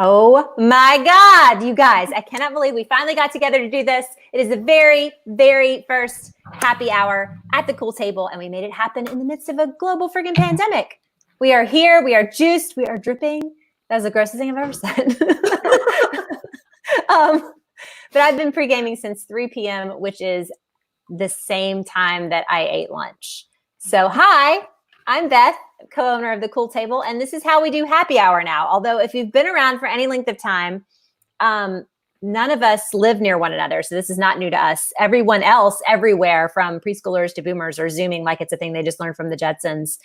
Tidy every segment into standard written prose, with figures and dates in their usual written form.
Oh my God, you guys, I cannot believe we finally got together to do this. It is the very, very first happy hour at the Cool Table, and we made it happen in the midst of a global friggin' pandemic. We are here, we are juiced, we are dripping. That was the grossest thing I've ever said. But I've been pre-gaming since 3 p.m., which is the same time that I ate lunch. So hi, I'm Beth, co-owner of the Cool Table, and this is how we do happy hour now. Although if you've been around for any length of time, none of us live near one another. So this is not new to us. Everyone else everywhere, from preschoolers to boomers, are Zooming like it's a thing they just learned from the Jetsons.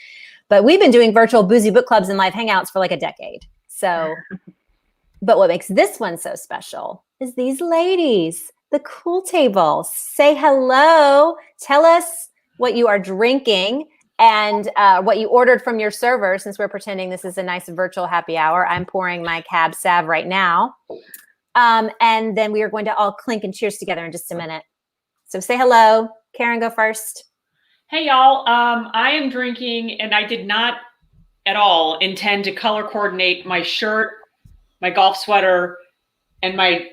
But we've been doing virtual boozy book clubs and live hangouts for like a decade. So, but what makes this one so special is these ladies, the Cool Table. Say hello. Tell us what you are drinking and what you ordered from your server, since we're pretending this is a nice virtual happy hour. I'm pouring my Cab Sav right now. And then we are going to all clink and cheers together in just a minute. So say hello. Karen, go first. Hey, y'all. I am drinking, and I did not at all intend to color coordinate my shirt, my golf sweater, and my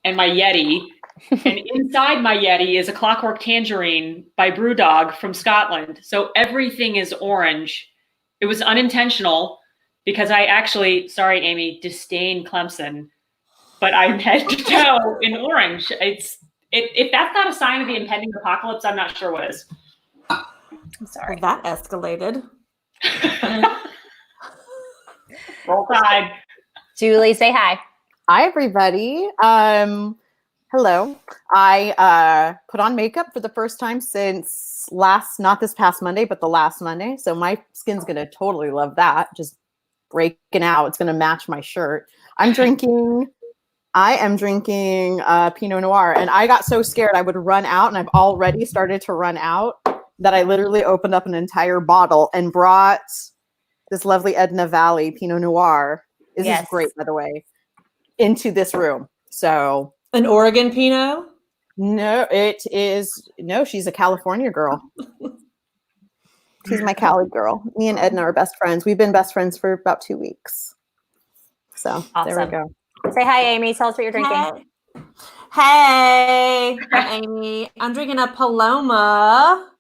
Yeti. And inside my Yeti is a Clockwork Tangerine by Brewdog from Scotland. So everything is orange. It was unintentional because I actually, sorry, Amy, disdain Clemson, but I'm head to toe in orange. If that's not a sign of the impending apocalypse, I'm not sure what is. I'm sorry. Well, that escalated. Roll Tide. Julie, say hi. Hi, everybody. Hello. I put on makeup for the first time since not this past Monday, but the last Monday. So my skin's going to totally love that. Just breaking out. It's going to match my shirt. I am drinking Pinot Noir, and I got so scared I would run out, and I've already started to run out, that I literally opened up an entire bottle and brought this lovely Edna Valley Pinot Noir. This is great, by the way, into this room. So an Oregon Pinot? No, she's a California girl. She's my Cali girl. Me and Edna are best friends. We've been best friends for about 2 weeks. So awesome. There we go. Say hi, Amy. Tell us what you're drinking. Hey, I'm Amy. I'm drinking a Paloma,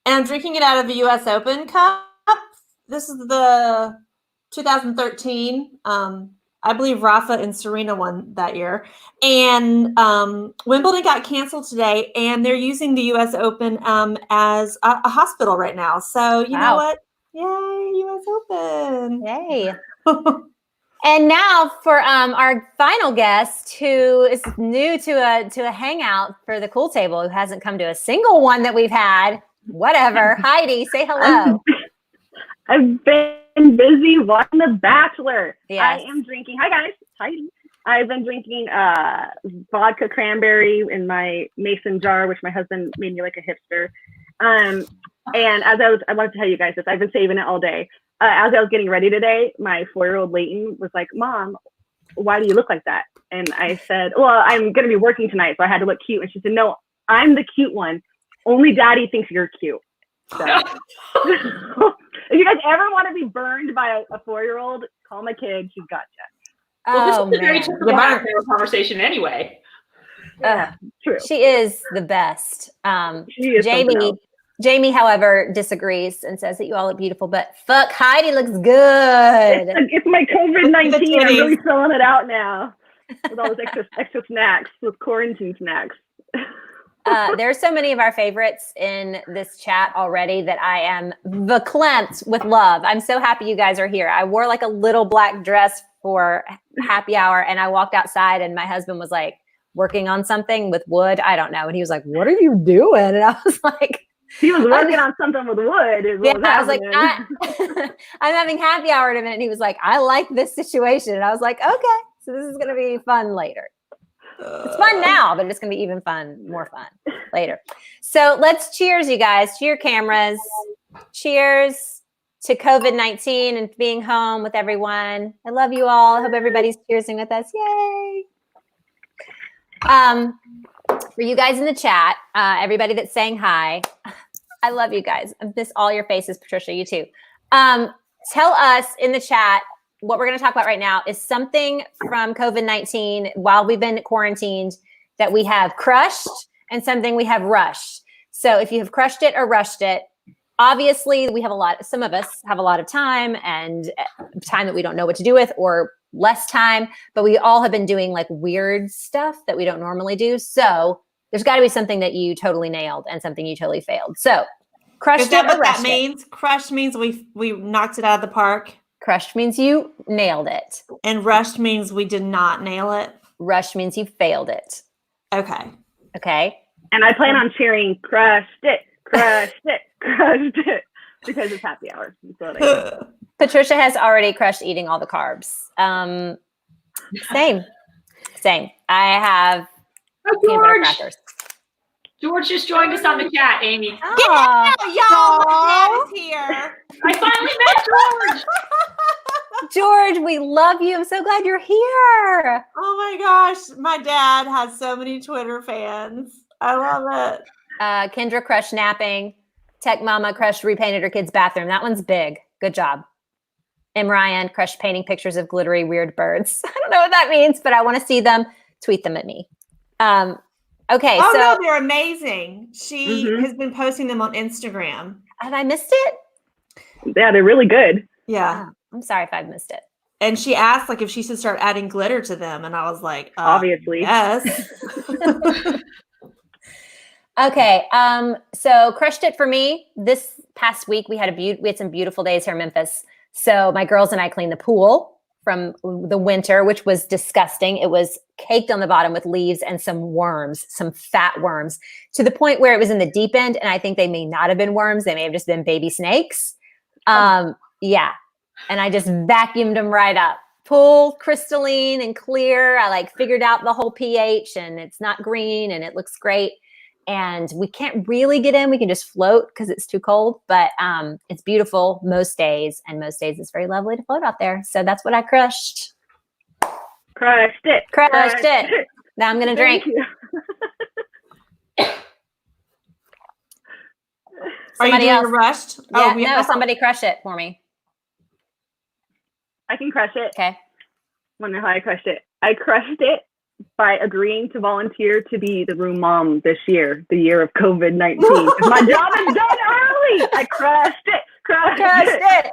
and I'm drinking it out of a U.S. Open cup. This is the 2013. I believe Rafa and Serena won that year. And Wimbledon got canceled today, and they're using the U.S. Open as a hospital right now. So you know what? Yay, U.S. Open. Yay. And now for our final guest, who is new to a hangout for the Cool Table, who hasn't come to a single one that we've had. Whatever. Heidi, say hello. I've been busy watching The Bachelor. Yes. I am drinking. Hi guys, Heidi. I've been drinking vodka cranberry in my mason jar, which my husband made me like a hipster. And I wanted to tell you guys this. I've been saving it all day. As I was getting ready today, my 4-year-old Leighton was like, "Mom, why do you look like that?" And I said, "Well, I'm going to be working tonight, so I had to look cute." And she said, "No, I'm the cute one. Only Daddy thinks you're cute." So, if you guys ever want to be burned by a 4-year-old, call my kid. She's got you. Well, this is a very typical conversation anyway. True. She is the best. She is Jamie, however, disagrees and says that you all look beautiful, but fuck, Heidi looks good. It's my COVID-19. I'm really filling it out now with all those extra snacks, with quarantine snacks. There's so many of our favorites in this chat already that I am verklempt with love. I'm so happy you guys are here. I wore like a little black dress for happy hour, and I walked outside, and my husband was like working on something with wood. I don't know. And he was like, "What are you doing?" And I was like, he was working on something with wood. I was like, I'm having happy hour in a minute. And he was like, "I like this situation." And I was like, okay, so this is going to be fun later. It's fun now, but it's going to be even more fun later. So let's cheers, you guys, to your cameras. Cheers to COVID-19 and being home with everyone. I love you all. I hope everybody's cheersing with us. Yay. For you guys in the chat, everybody that's saying hi, I love you guys. I miss all your faces. Patricia, you too. Tell us in the chat what we're going to talk about right now is something from COVID-19 while we've been quarantined that we have crushed and something we have rushed. So if you have crushed it or rushed it, obviously we have some of us have a lot of time and time that we don't know what to do with, or less time, but we all have been doing like weird stuff that we don't normally do. So there's got to be something that you totally nailed and something you totally failed. So crushed Is that it or what that rushed means? Crushed means we knocked it out of the park, Crushed means you nailed it. and rushed means we did not nail it. Rushed means you failed it. Okay. Okay. And I plan on cheering crushed it, crushed it, crushed it, because it's happy hour. So like, Patricia has already crushed eating all the carbs. Same. I have Oh, peanut butter George. crackers. George just joined us on the chat, Amy. Oh, Y'all, my dad is here. I finally met George. George, we love you. I'm so glad you're here. Oh my gosh, my dad has so many Twitter fans. I love it. Kendra crushed napping. Tech Mama crushed repainted her kid's bathroom. That one's big. Good job. M. Ryan crushed painting pictures of glittery weird birds. I don't know what that means, but I want to see them. Tweet them at me. Okay, Oh so no, they're amazing. She Mhm. has been posting them on Instagram. have I missed it? yeah, they're really good. Yeah. Oh, I'm sorry if I've missed it. And she asked like if she should start adding glitter to them, and I was like, Obviously. yes. Okay, so crushed it for me. This past week we had some beautiful days here in Memphis. So my girls and I cleaned the pool from the winter, which was disgusting. It was caked on the bottom with leaves and some worms, some fat worms, to the point where it was in the deep end. And I think they may not have been worms. They may have just been baby snakes. Yeah. And I just vacuumed them right up. Pool, crystalline and clear. I like figured out the whole pH, and it's not green and it looks great. And we can't really get in. We can just float because it's too cold, but it's beautiful most days. And most days it's very lovely to float out there. So that's what I crushed. Crushed it. Crushed it. Now I'm going to drink. Thank you. Are you Somebody doing else. a rushed? Yeah, we no, have somebody crush it for me. I can crush it. Okay. Wonder how I crushed it. I crushed it by agreeing to volunteer to be the room mom this year, the year of COVID-19. My job is done early. I crushed it. Crushed it.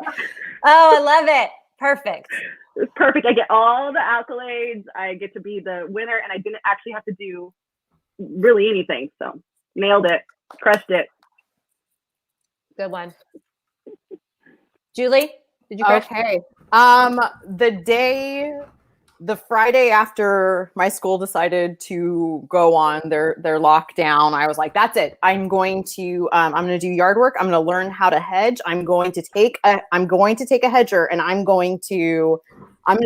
Oh, I love it. Perfect. It's perfect. I get all the accolades. I get to be the winner, and I didn't actually have to do really anything. So nailed it. Crushed it. Good one. Julie, did you crush? Okay. The Friday after my school decided to go on their lockdown, I was like, that's it. I'm going to do yard work. I'm going to learn how to hedge. I'm going to take a hedger, and I'm going to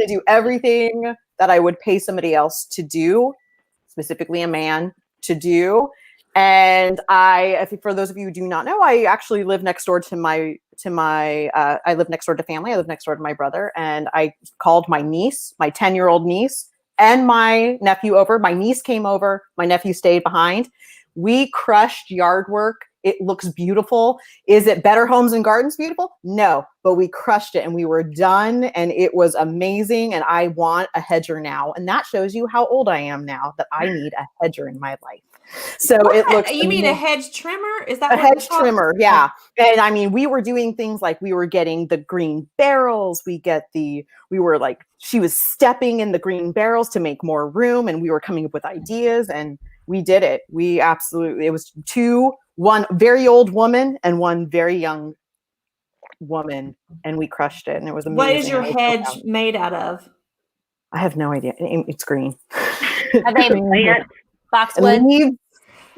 do everything that I would pay somebody else to do, specifically a man to do. And I think for those of you who do not know, I actually live next door to I live next door to family. I live next door to my brother, and I called my niece, my 10-year-old niece, and my nephew over. My niece came over. My nephew stayed behind. We crushed yard work. It looks beautiful. Is it Better Homes and Gardens beautiful? No, but we crushed it and we were done, and it was amazing. And I want a hedger now. And that shows you how old I am now, that I need a hedger in my life. So it looks. You mean a hedge trimmer? Is that a what hedge it's called? trimmer? Yeah. And I mean, we were doing things like we were getting the green barrels. She was stepping in the green barrels to make more room, and we were coming up with ideas, and we did it. It was one very old woman and one very young woman, and we crushed it, and it was amazing. What is your It was so hedge fun. made out of? I have no idea. It's green. Are they boxwood?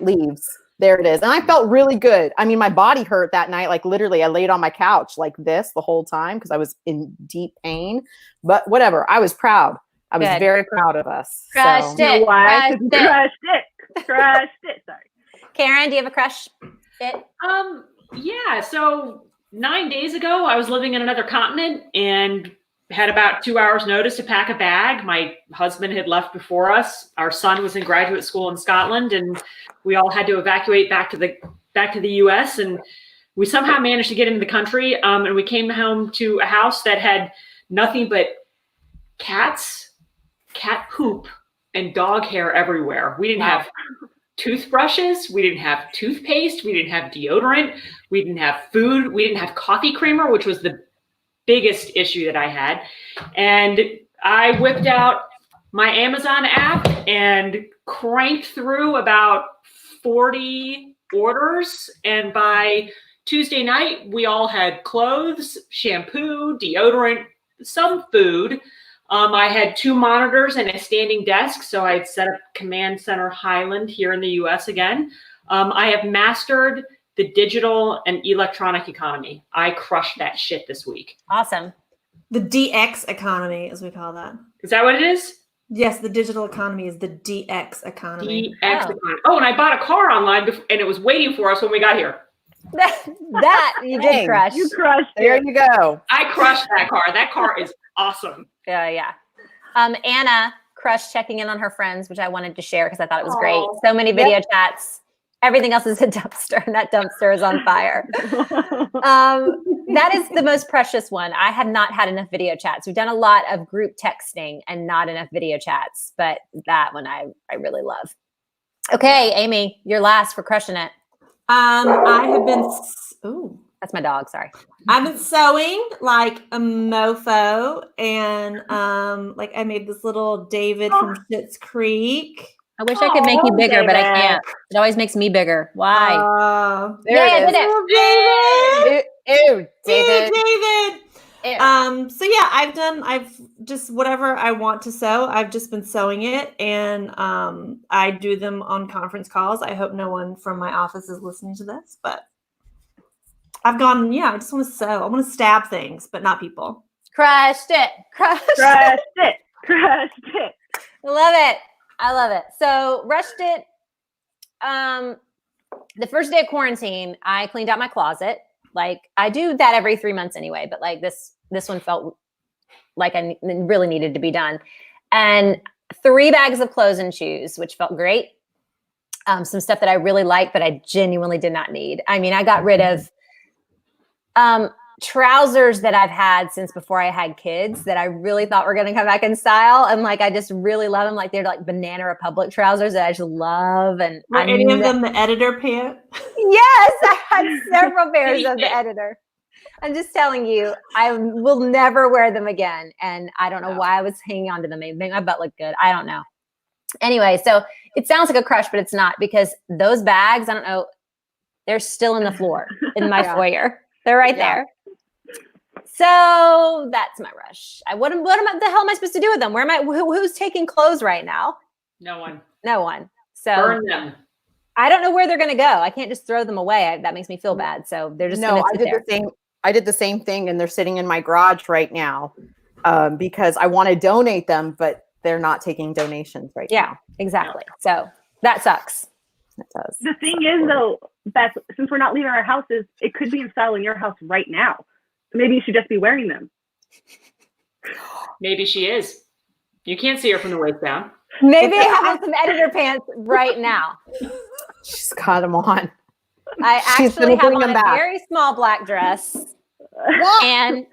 Leaves. There it is. And I felt really good. I mean, my body hurt that night. Like literally, I laid on my couch like this the whole time because I was in deep pain. But whatever, I was proud. I was Good. very proud of us. Crushed So. it. You know why? Crushed it. Crushed it. Crushed it. Sorry. Karen, do you have a crush? It? Yeah. So 9 days ago, I was living in another continent and had about 2 hours notice to pack a bag. My husband had left before us. Our son was in graduate school in Scotland, and we all had to evacuate back to the US. And we somehow managed to get into the country. And we came home to a house that had nothing but cat poop and dog hair everywhere. We didn't have toothbrushes. We didn't have toothpaste. We didn't have deodorant. We didn't have food. We didn't have coffee creamer, which was the biggest issue that I had. And I whipped out my Amazon app and cranked through about 40 orders. And by Tuesday night, we all had clothes, shampoo, deodorant, some food. I had 2 monitors and a standing desk. So I set up Command Center Highland here in the US again. I have mastered the digital and electronic economy. I crushed that shit this week. Awesome. The DX economy, as we call that. Is that what it is? Yes, the digital economy is the DX economy. DX economy. Oh, and I bought a car online and it was waiting for us when we got here. That you did crush. You crushed There it. you go. I crushed that car. That car is awesome. Yeah. Anna crushed checking in on her friends, which I wanted to share because I thought it was great. Aw. So many video chats. Everything else is a dumpster, and that dumpster is on fire. That is the most precious one. I have not had enough video chats. We've done a lot of group texting and not enough video chats, but that one I really love. Okay, Amy, you're last for crushing it. I have been. Ooh. That's my dog. Sorry. I've been sewing like a mofo, and like I made this little David from Schitt's Creek. I wish I could make you bigger, but I David. can't. It always makes me bigger. Why? There Yay, I it did is. Ew, David. David. Ew. So yeah, I've just whatever I want to sew, I've just been sewing it, and I do them on conference calls. I hope no one from my office is listening to this, but I just want to sew. I want to stab things, but not people. Crushed it. Crushed it. I love it. So rushed it. The first day of quarantine, I cleaned out my closet. Like I do that every 3 months anyway, but like this one felt like I really needed to be done. And 3 bags of clothes and shoes, which felt great. Some stuff that I really liked, but I genuinely did not need. I mean, I got rid of trousers that I've had since before I had kids that I really thought were going to come back in style. And like, I just really love them. Like they're like Banana Republic trousers that I just love. And Were any of them the editor pant? Yes, I had several pairs of the editor. I'm just telling you, I will never wear them again. And I don't know why I was hanging on to them. Maybe my butt looked good. I don't know. Anyway, so it sounds like a crush, but it's not, because those bags, I don't know, they're still in the floor in my foyer. They're right there. So that's my rush. What am the hell am I supposed to do with them? Where am I? Who's taking clothes right now? No one. No one. So Burn them. I don't know where they're going to go. I can't just throw them away. That makes me feel bad. So they're just No, going to sit there. I did the same thing, and they're sitting in my garage right now because I want to donate them, but they're not taking donations right now. Yeah, exactly. So that sucks. It does. The thing is, though, Beth, since we're not leaving our houses, it could be in style in your house right now. Maybe you should just be wearing them. Maybe she is. You can't see her from the waist down. Maybe I have on some editor pants right now. She's got them on. I She's actually gonna have bring on them a back. very small black dress. And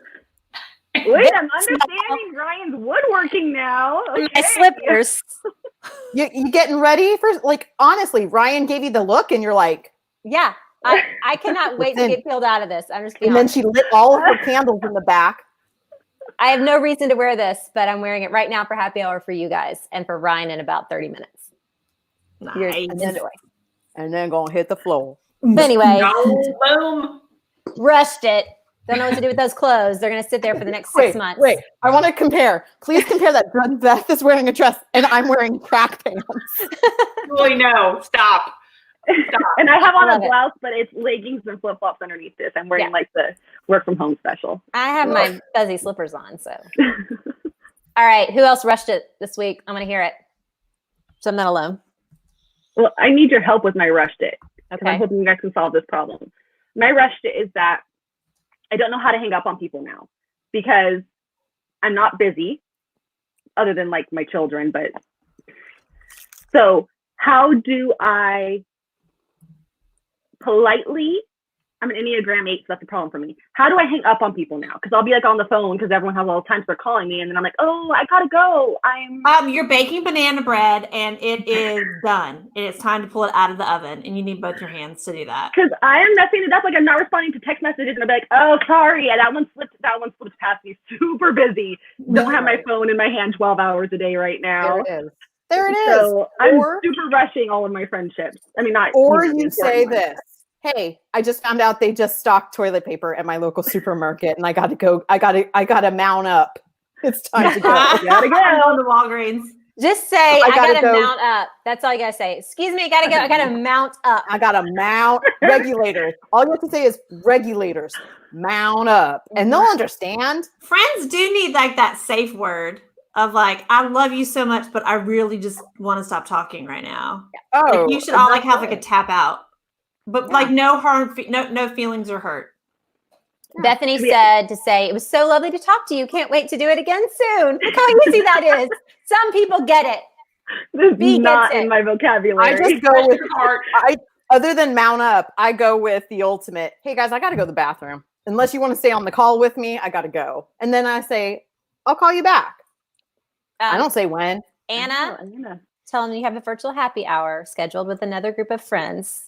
Wait, I'm understanding Ryan's woodworking now. Okay. my slippers. You getting ready for, like, honestly, Ryan gave you the look and you're like, Yeah, I cannot wait to Listen. get peeled out of this. I'm just being and then honest. she lit all of her candles in the back. I have no reason to wear this, but I'm wearing it right now for happy hour for you guys and for Ryan in about 30 minutes. You're Nice. enjoy. And then gonna hit the floor. But anyway, Boom. rushed it. Don't know what to do with those clothes. They're going to sit there for the next 6 months. Wait, I want to compare. Please compare that. Beth is wearing a dress and I'm wearing track pants. Really, no. Stop. And I have on I a love it. blouse, but it's leggings and flip flops underneath this. I'm wearing Yeah. like the work from home special. I have my fuzzy slippers on. So, all right. Who else rushed it this week? I'm going to hear it. So I'm not alone. Well, I need your help with my rushed it. 'Cause I'm Okay. hoping you guys can solve this problem. My rushed it is that I don't know how to hang up on people now because I'm not busy other than like my children. But so how do I politely I'm an Enneagram 8, so that's a problem for me. How do I hang up on people now? Because I'll be like on the phone because everyone has all the time, so they're calling me, and then I'm like, oh, I gotta go. You're baking banana bread, and it is done. And it's time to pull it out of the oven, and you need both your hands to do that. Because I am messing it up. Like I'm not responding to text messages, and I'm like, oh, sorry, that one slipped past me. Super busy. Don't have my phone in my hand 12 hours a day right now. There it is. So I'm super rushing all of my friendships. I mean, not. Or you say this. Hey, I just found out they just stocked toilet paper at my local supermarket, and I got to go. I got to mount up. It's time to go. I gotta go on the Walgreens. Just say, I gotta mount up. That's all you gotta say. Excuse me, I gotta go. I gotta mount up. I gotta mount regulators. All you have to say is regulators. Mount up. And they'll understand. Friends do need like that safe word of like, I love you so much, but I really just want to stop talking right now. Oh, like you should all like have like a tap out. But like no harm, no feelings are hurt. Bethany said to say, it was so lovely to talk to you. Can't wait to do it again soon. Look how easy that is. Some people get it. This is not in my vocabulary. I just go with other than mount up, I go with the ultimate. Hey guys, I got to go to the bathroom. Unless you want to stay on the call with me, I got to go. And then I say, I'll call you back. I don't say when. Anna, tell them you have a virtual happy hour scheduled with another group of friends.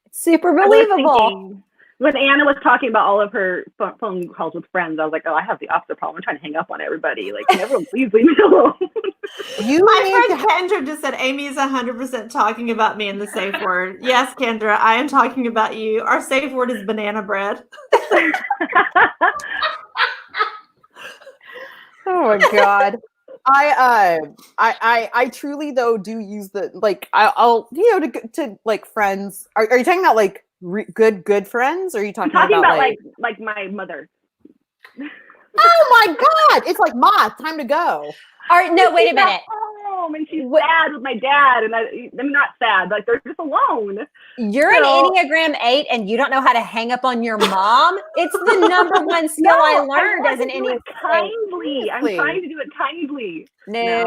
It's super believable. When Anna was talking about all of her phone calls with friends, I was like, oh, I have the opposite problem. I'm trying to hang up on everybody. Like, everyone, please leave me alone. My friend Kendra just said, Amy is 100% talking about me in the safe word. Yes, Kendra, I am talking about you. Our safe word is banana bread. Oh my God. I truly though do use the, like, I'll to like friends. Are you talking about like good friends? Or are you talking about like my mother? Oh my God! It's like, Ma, time to go. All right, no, wait a minute. Home and she's sad with my dad, and I'm not sad. Like they're just alone. You're an Enneagram 8, and you don't know how to hang up on your mom. It's the number one skill I learned as an Enneagram 8. Kindly, I'm trying to do it kindly. No.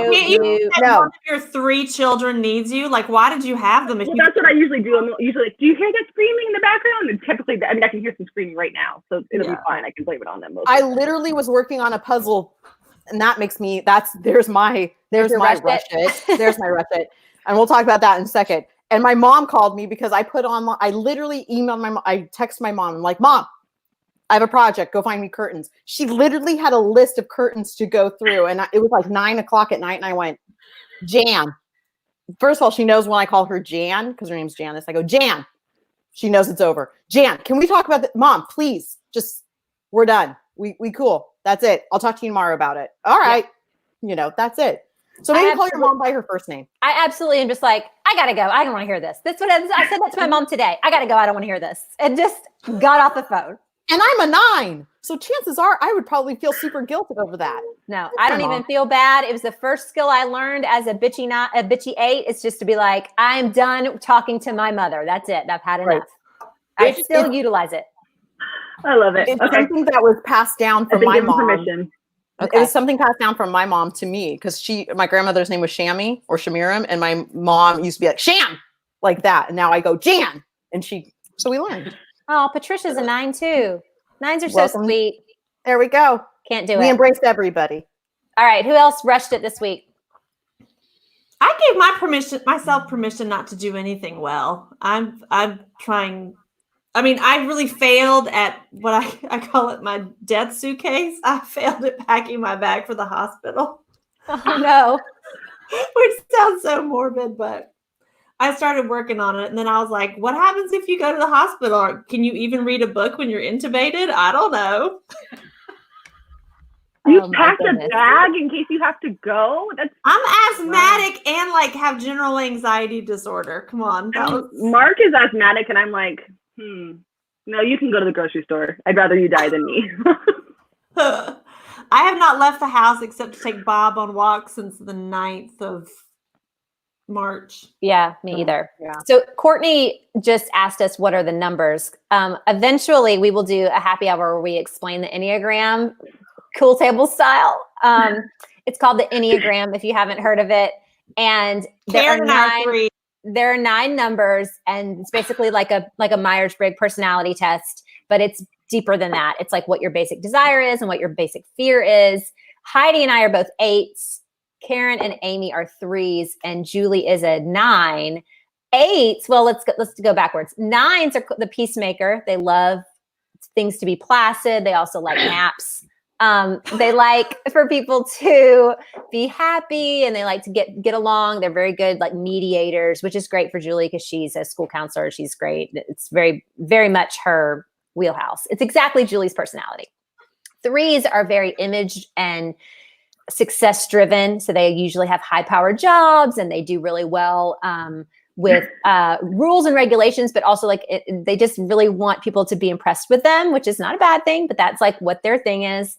One of your 3 children needs you. Like, why did you have them? Well, that's what I usually do. I'm usually like, do you hear that screaming in the background? And typically, I mean, I can hear some screaming right now, so it'll be fine. I can blame it on them. I literally was working on a puzzle, and that makes me. There's my rush it. There's my rush it, and we'll talk about that in a second. And my mom called me because I literally emailed my mom. I texted my mom. I'm like, Mom, I have a project. Go find me curtains. She literally had a list of curtains to go through. And it was like 9:00 at night. And I went, Jan. First of all, she knows when I call her Jan, because her name's Janice. I go, Jan. She knows it's over. Jan, can we talk about that? Mom, please. Just, we're done. We cool. That's it. I'll talk to you tomorrow about it. All right. Yeah. That's it. So maybe call your mom by her first name. I absolutely am just like, I gotta go. I don't want to hear this. That's what I said that to my mom today. I gotta go. I don't want to hear this. And just got off the phone. And I'm a 9. So chances are I would probably feel super guilty over that. No, I don't even feel bad. It was the first skill I learned as a bitchy 8. It's just to be like, I'm done talking to my mother. That's it. I've had enough. I still utilize it. I love it. It's something that was passed down from my mom. Permission. Okay. It was something passed down from my mom to me because my grandmother's name was Shammy or Shamiram, and my mom used to be like Sham, like that. And now I go Jan, and so we learned. Oh, Patricia's a 9 too. 9s are so sweet. There we go. Can't do it. We embraced everybody. All right. Who else rushed it this week? I gave myself permission not to do anything well. I'm trying. I mean, I really failed at what I call it my death suitcase. I failed at packing my bag for the hospital. Oh no. Which sounds so morbid, but I started working on it, and then I was like, what happens if you go to the hospital? Can you even read a book when you're intubated? I don't know. You packed a bag in case you have to go? I'm asthmatic and like have general anxiety disorder. Come on. Mark is asthmatic, and I'm like, no, you can go to the grocery store. I'd rather you die than me. I have not left the house except to take Bob on walks since the 9th of March. Yeah, me either. Yeah. So Courtney just asked us, what are the numbers? Eventually we will do a happy hour where we explain the Enneagram cool table style. It's called the Enneagram if you haven't heard of it. And there are 9 numbers, and it's basically like a Myers-Briggs personality test. but it's deeper than that. It's like what your basic desire is and what your basic fear is. Heidi and I are both 8s. Karen and Amy are 3s, and Julie is a 9. 8s, well, let's go backwards. 9s are the peacemaker. They love things to be placid. They also like naps. They like for people to be happy, and they like to get along. They're very good like mediators, which is great for Julie because she's a school counselor. She's great. It's very, very much her wheelhouse. It's exactly Julie's personality. 3s are very image and success driven. So they usually have high powered jobs, and they do really well with rules and regulations, but also like they just really want people to be impressed with them, which is not a bad thing, but that's like what their thing is.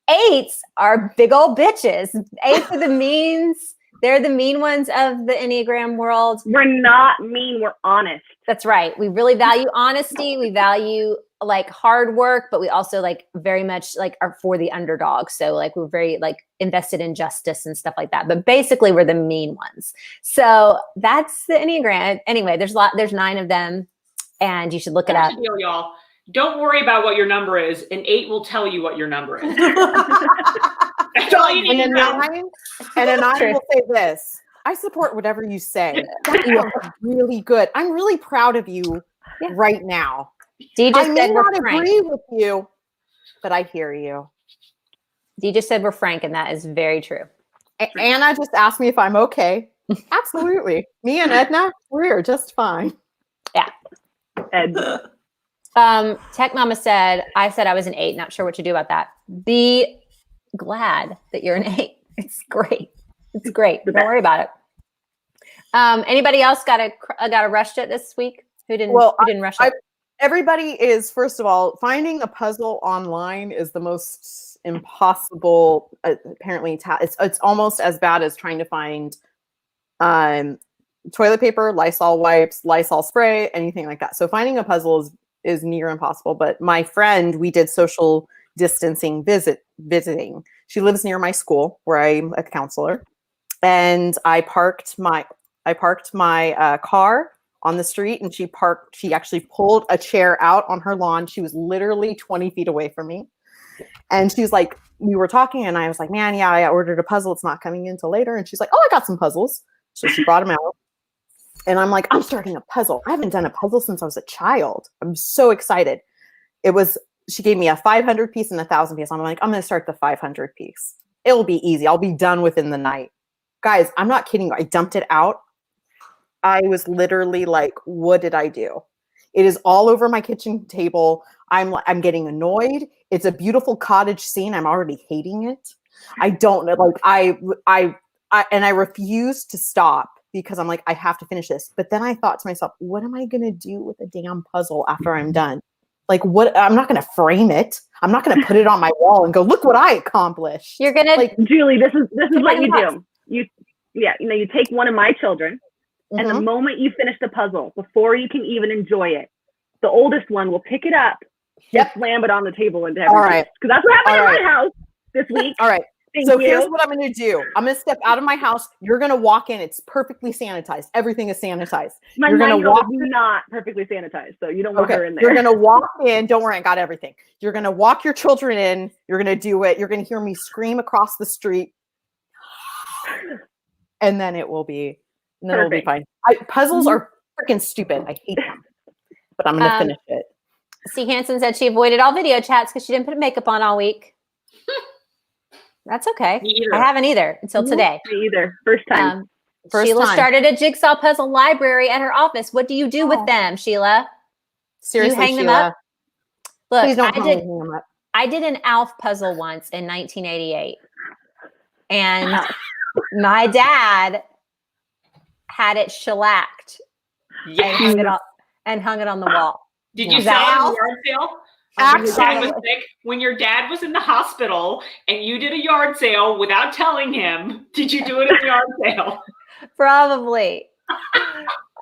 8s are big old bitches. 8s are the means. They're the mean ones of the Enneagram world. We're not mean. We're honest. That's right. We really value honesty. We value like hard work, but we also like very much like are for the underdog. So like we're very like invested in justice and stuff like that. But basically we're the mean ones. So that's the Enneagram. Anyway, there's 9 of them, and you should look it up. Deal, y'all. Don't worry about what your number is. An 8 will tell you what your number is. That's all you need And a 9 will say this: I support whatever you say. You are really good. I'm really proud of you right now. Dee just I said may we're not frank. agree with you, but I hear you. Dee just said we're frank, and that is very true. Anna just asked me if I'm okay. Absolutely. Me and Edna, we're just fine. Yeah. Ed. Tech Mama said, I said I was an 8. Not sure what to do about that. Be glad that you're an 8. It's great. It's great. Don't worry about it. Anybody else got a rush it this week? Who didn't rush it? Everybody is, first of all, finding a puzzle online is the most impossible, apparently. It's almost as bad as trying to find toilet paper, Lysol wipes, Lysol spray, anything like that. So finding a puzzle is near impossible. But my friend, we did social distancing visiting. She lives near my school where I'm a counselor. And I parked my car on the street, and she actually pulled a chair out on her lawn. She was literally 20 feet away from me. And she was like, we were talking, and I was like, man, yeah, I ordered a puzzle. It's not coming in till later. And she's like, oh, I got some puzzles. So she brought them out. And I'm like, I'm starting a puzzle. I haven't done a puzzle since I was a child. I'm so excited. She gave me a 500 piece and a 1,000 piece. I'm like, I'm going to start the 500 piece. It'll be easy. I'll be done within the night. Guys, I'm not kidding you. I dumped it out. I was literally like, what did I do? It is all over my kitchen table. I'm getting annoyed. It's a beautiful cottage scene. I'm already hating it. I don't know. Like I refuse to stop because I'm like, I have to finish this. But then I thought to myself, what am I going to do with a damn puzzle after I'm done? Like what? I'm not going to frame it. I'm not going to put it on my wall and go, look what I accomplished. You're going to Like Julie, this is what you do. You take one of my children, and the moment you finish the puzzle, before you can even enjoy it, the oldest one will pick it up and slam it on the table into everything. All right. Because that's what happened in my house this week. All right. Thank so you. here's what I'm going to do. I'm going to step out of my house. You're going to walk in. It's perfectly sanitized. Everything is sanitized. My You're going to walk. not perfectly sanitized, so you don't want her in there. You're going to walk in. Don't worry, I got everything. You're going to walk your children in. You're going to do it. You're going to hear me scream across the street, and then it will be. And then it'll be fine. Puzzles are freaking stupid. I hate them, but I'm going to finish it. C. Hansen said she avoided all video chats because she didn't put makeup on all week. That's okay. Me either. I haven't either until today. Me either. First time. Sheila started a jigsaw puzzle library at her office. What do you do with them, Sheila? Seriously, you hang Sheila, them up? Look, please don't hang them up. I did an ALF puzzle once in 1988. And my dad had it shellacked and hung it on the wall. Did you sell it in a yard sale? When your dad was in the hospital and you did a yard sale without telling him, did you do it at the yard sale? Probably.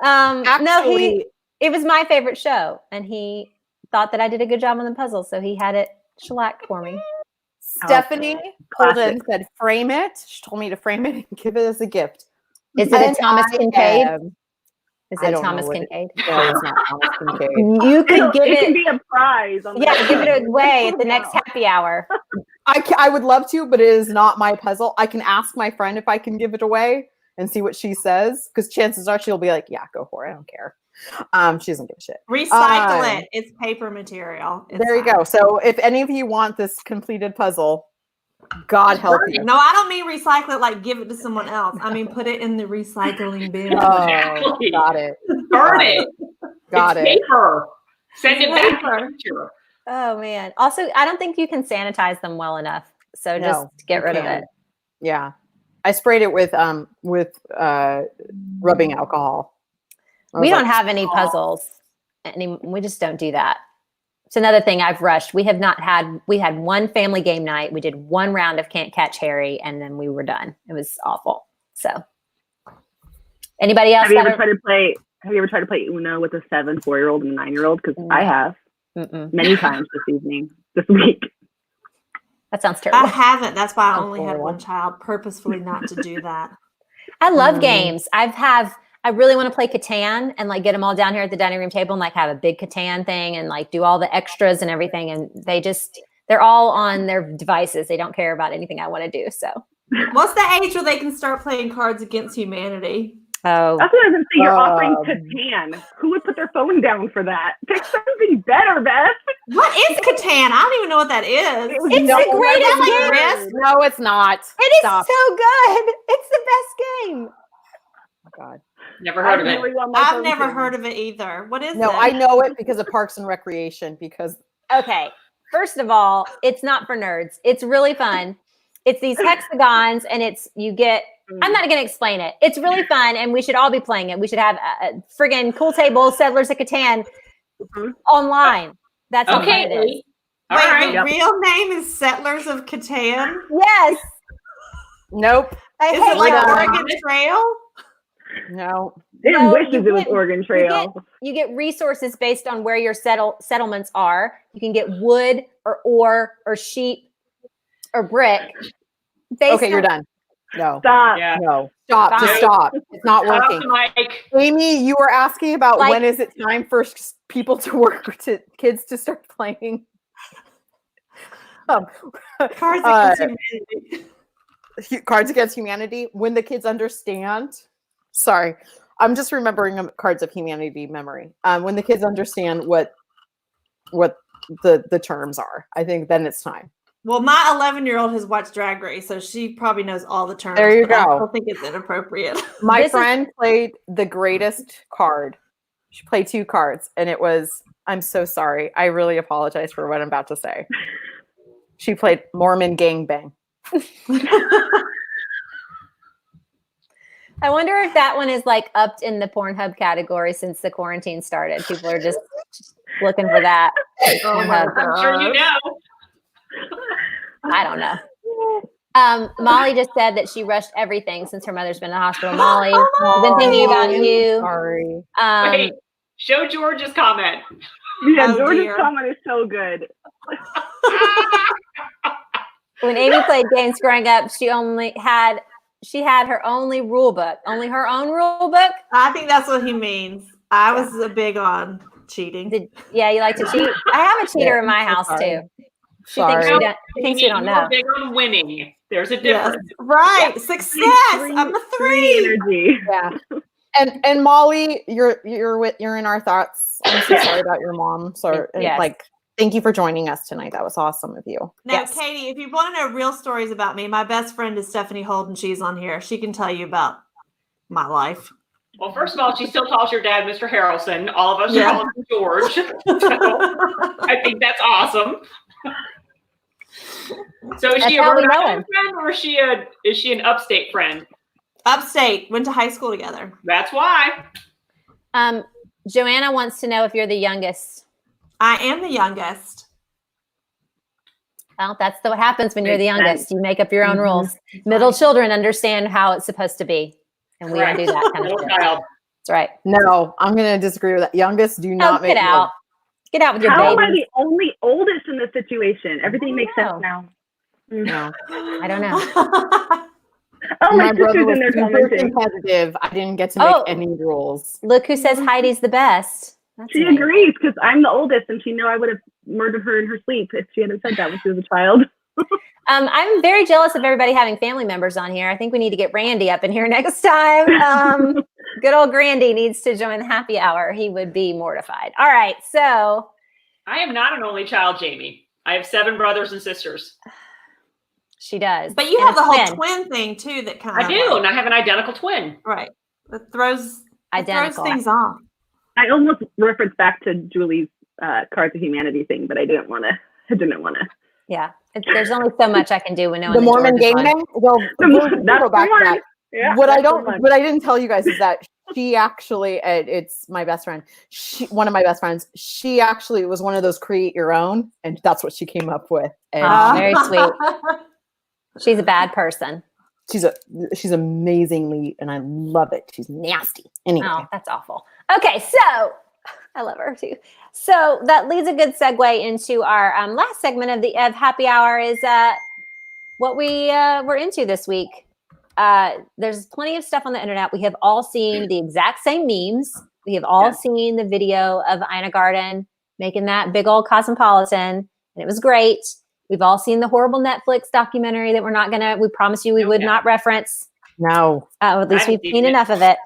Actually, it was my favorite show, and he thought that I did a good job on the puzzle, so he had it shellacked for me. Stephanie pulled it and said, frame it. She told me to frame it and give it as a gift. Is it a Thomas Kincaid? Is I it don't know Thomas what it- Kincaid? No, it's not Thomas Kincaid. You could give It can it. be a prize. On the Yeah, give it end. away at the next No. happy hour. I would love to, but it is not my puzzle. I can ask my friend if I can give it away and see what she says, because chances are she'll be like, "Yeah, go for it. I don't care." She doesn't give a shit. Recycle it. It's paper material. It's There you fine. go. So if any of you want this completed puzzle, God help you. No, I don't mean recycle it like give it to someone else. I mean put it in the recycling bin. Oh, Exactly. got it. Burn Got it. Got It's it. paper. Send it back to Paper. the future. Oh man. Also, I don't think you can sanitize them well enough. So No, just get you rid of can't. it. Yeah, I sprayed it with rubbing alcohol. I We was don't like, have any puzzles. We just don't do that. It's another thing I've rushed. We had one family game night. We did one round of Can't Catch Harry, and then we were done. It was awful. So, anybody else? Have you ever tried to play Uno with a 4-year-old and a 9-year-old? Because I have many times this week. That sounds I terrible. haven't. That's why I Sounds only had horrible. one child, purposefully not to do that. I love games. I really want to play Catan and like get them all down here at the dining room table and like have a big Catan thing and like do all the extras and everything. And they're all on their devices. They don't care about anything I want to do. So, What's the age where they can start playing Cards Against Humanity? oh, That's what I was going to say. You're offering Catan. Who would put their phone down for that? Pick something better, Beth. What is Catan? I don't even know what that is. it's the greatest game. Risk? No, it's not. It is Stop. so good. It's the best game. Oh, God. Never heard of it. I've never heard of it either. What is No, it? I know it because of Parks and Recreation. Because Okay. First of all, it's not for nerds. It's really fun. It's these hexagons and I'm not going to explain it. It's really fun and we should all be playing it. We should have a friggin' Cool Table Settlers of Catan online. That's how fun it is. Okay. All Wait, right. the real name is Settlers of Catan? Yes. nope, I Is hate it like y'all. Oregon Trail? no. It No, wishes you it was get- Oregon Trail. You get resources based on where your settlements are. You can get wood or ore or sheep or brick. Okay, you're done. No, Stop. Yeah. no. Stop. Fine. Just stop. It's not Turn off working. the mic. Amy, you were asking about Like- when is it time for people to work to kids to start playing. Cards Uh, Against Humanity. Cards Against Humanity. When the kids understand. Sorry, I'm just remembering a Cards of Humanity memory. When the kids understand what the terms are, I think then it's time. Well, my 11-year-old has watched Drag Race, so she probably knows all the terms. There you but I go. still think it's inappropriate. My This is- friend played the greatest card. She played 2 cards, and it was, I'm so sorry. I really apologize for what I'm about to say. She played Mormon Gangbang. I wonder if that one is like upped in the Pornhub category since the quarantine started. People are just looking for that. Oh my Pornhub. I'm sure you know. I don't know. Molly just said that she rushed everything since her mother's been in the hospital. Molly, we've been thinking about you. Sorry. Wait, show George's comment. Yeah, Oh, George's dear. comment is so good. When Amy played games growing up, she had her only rule book, only her own rule book. I think that's what he means. I was big on cheating. Yeah, you like to cheat. I have a cheater in my I'm so house sorry. too. She thinks Sorry. she thinks you don't You're know. big on winning. There's a Yes. difference. Right. Success. I'm a Free 3. energy. Yeah. And Molly, you're in our thoughts. I'm so sorry about your mom. So Yes. thank you for joining us tonight. That was awesome of you. Now, Yes. Katie, if you want to know real stories about me, my best friend is Stephanie Holden. She's on here. She can tell you about my life. Well, first of all, she still calls your dad Mr. Harrelson. All of us Yeah. call him George. So I think that's awesome. So is That's she a how we Rhode know Island him. friend or is she an upstate friend? Upstate. Went to high school together. That's why. Joanna wants to know if you're the youngest. I am the youngest. Well, that's what happens when you're the Makes youngest. sense. You make up your own Mhm. rules. Middle children understand how it's supposed to be, and we don't do that kind of Middle shit. child. That's right. No, I'm gonna disagree with that. Youngest do not make Get out. Get out with your How am I baby. the only oldest in this situation? Everything makes know. sense now. No. I don't know. Oh, my brother sister's was in there super commenting. competitive. I didn't get to make Oh. any rules. Look who says Heidi's the best. That's She amazing. agrees because I'm the oldest, and she know I would have murdered her in her sleep if she hadn't said that when she was a child. I'm very jealous of everybody having family members on here. I think we need to get Randy up in here next time. Good old Grandy needs to join the happy hour. He would be mortified. All right, so I am not an only child, Jamie. I have 7 brothers and sisters. she does. But you And have the a whole twin. twin thing too that kind I of do, and I have an identical twin. right. It throws Identical. things off. I almost referenced back to Julie's Cards of Humanity thing, but I didn't want to. Yeah, there's only so much I can do when no The one. Mormon Game Man? Well, we'll That's go back the to one. that. Yeah, What I that's the don't, one. what I didn't tell you guys is that she actually, it's my best friend. One of my best friends. She actually was one of those create your own, and that's what she came up with. And Very sweet. She's a bad person. she's amazingly, and I love it. She's nasty. Anyway, Oh, that's awful. Okay, so I love her too. So that leads a good segue into our last segment of Happy Hour is what we were into this week. There's plenty of stuff on the internet. We have all seen the exact same memes. We have all seen the video of Ina Garten making that big old cosmopolitan, and it was great. We've all seen the horrible Netflix documentary that we promise you we would not reference. no. At least we've seen enough of it.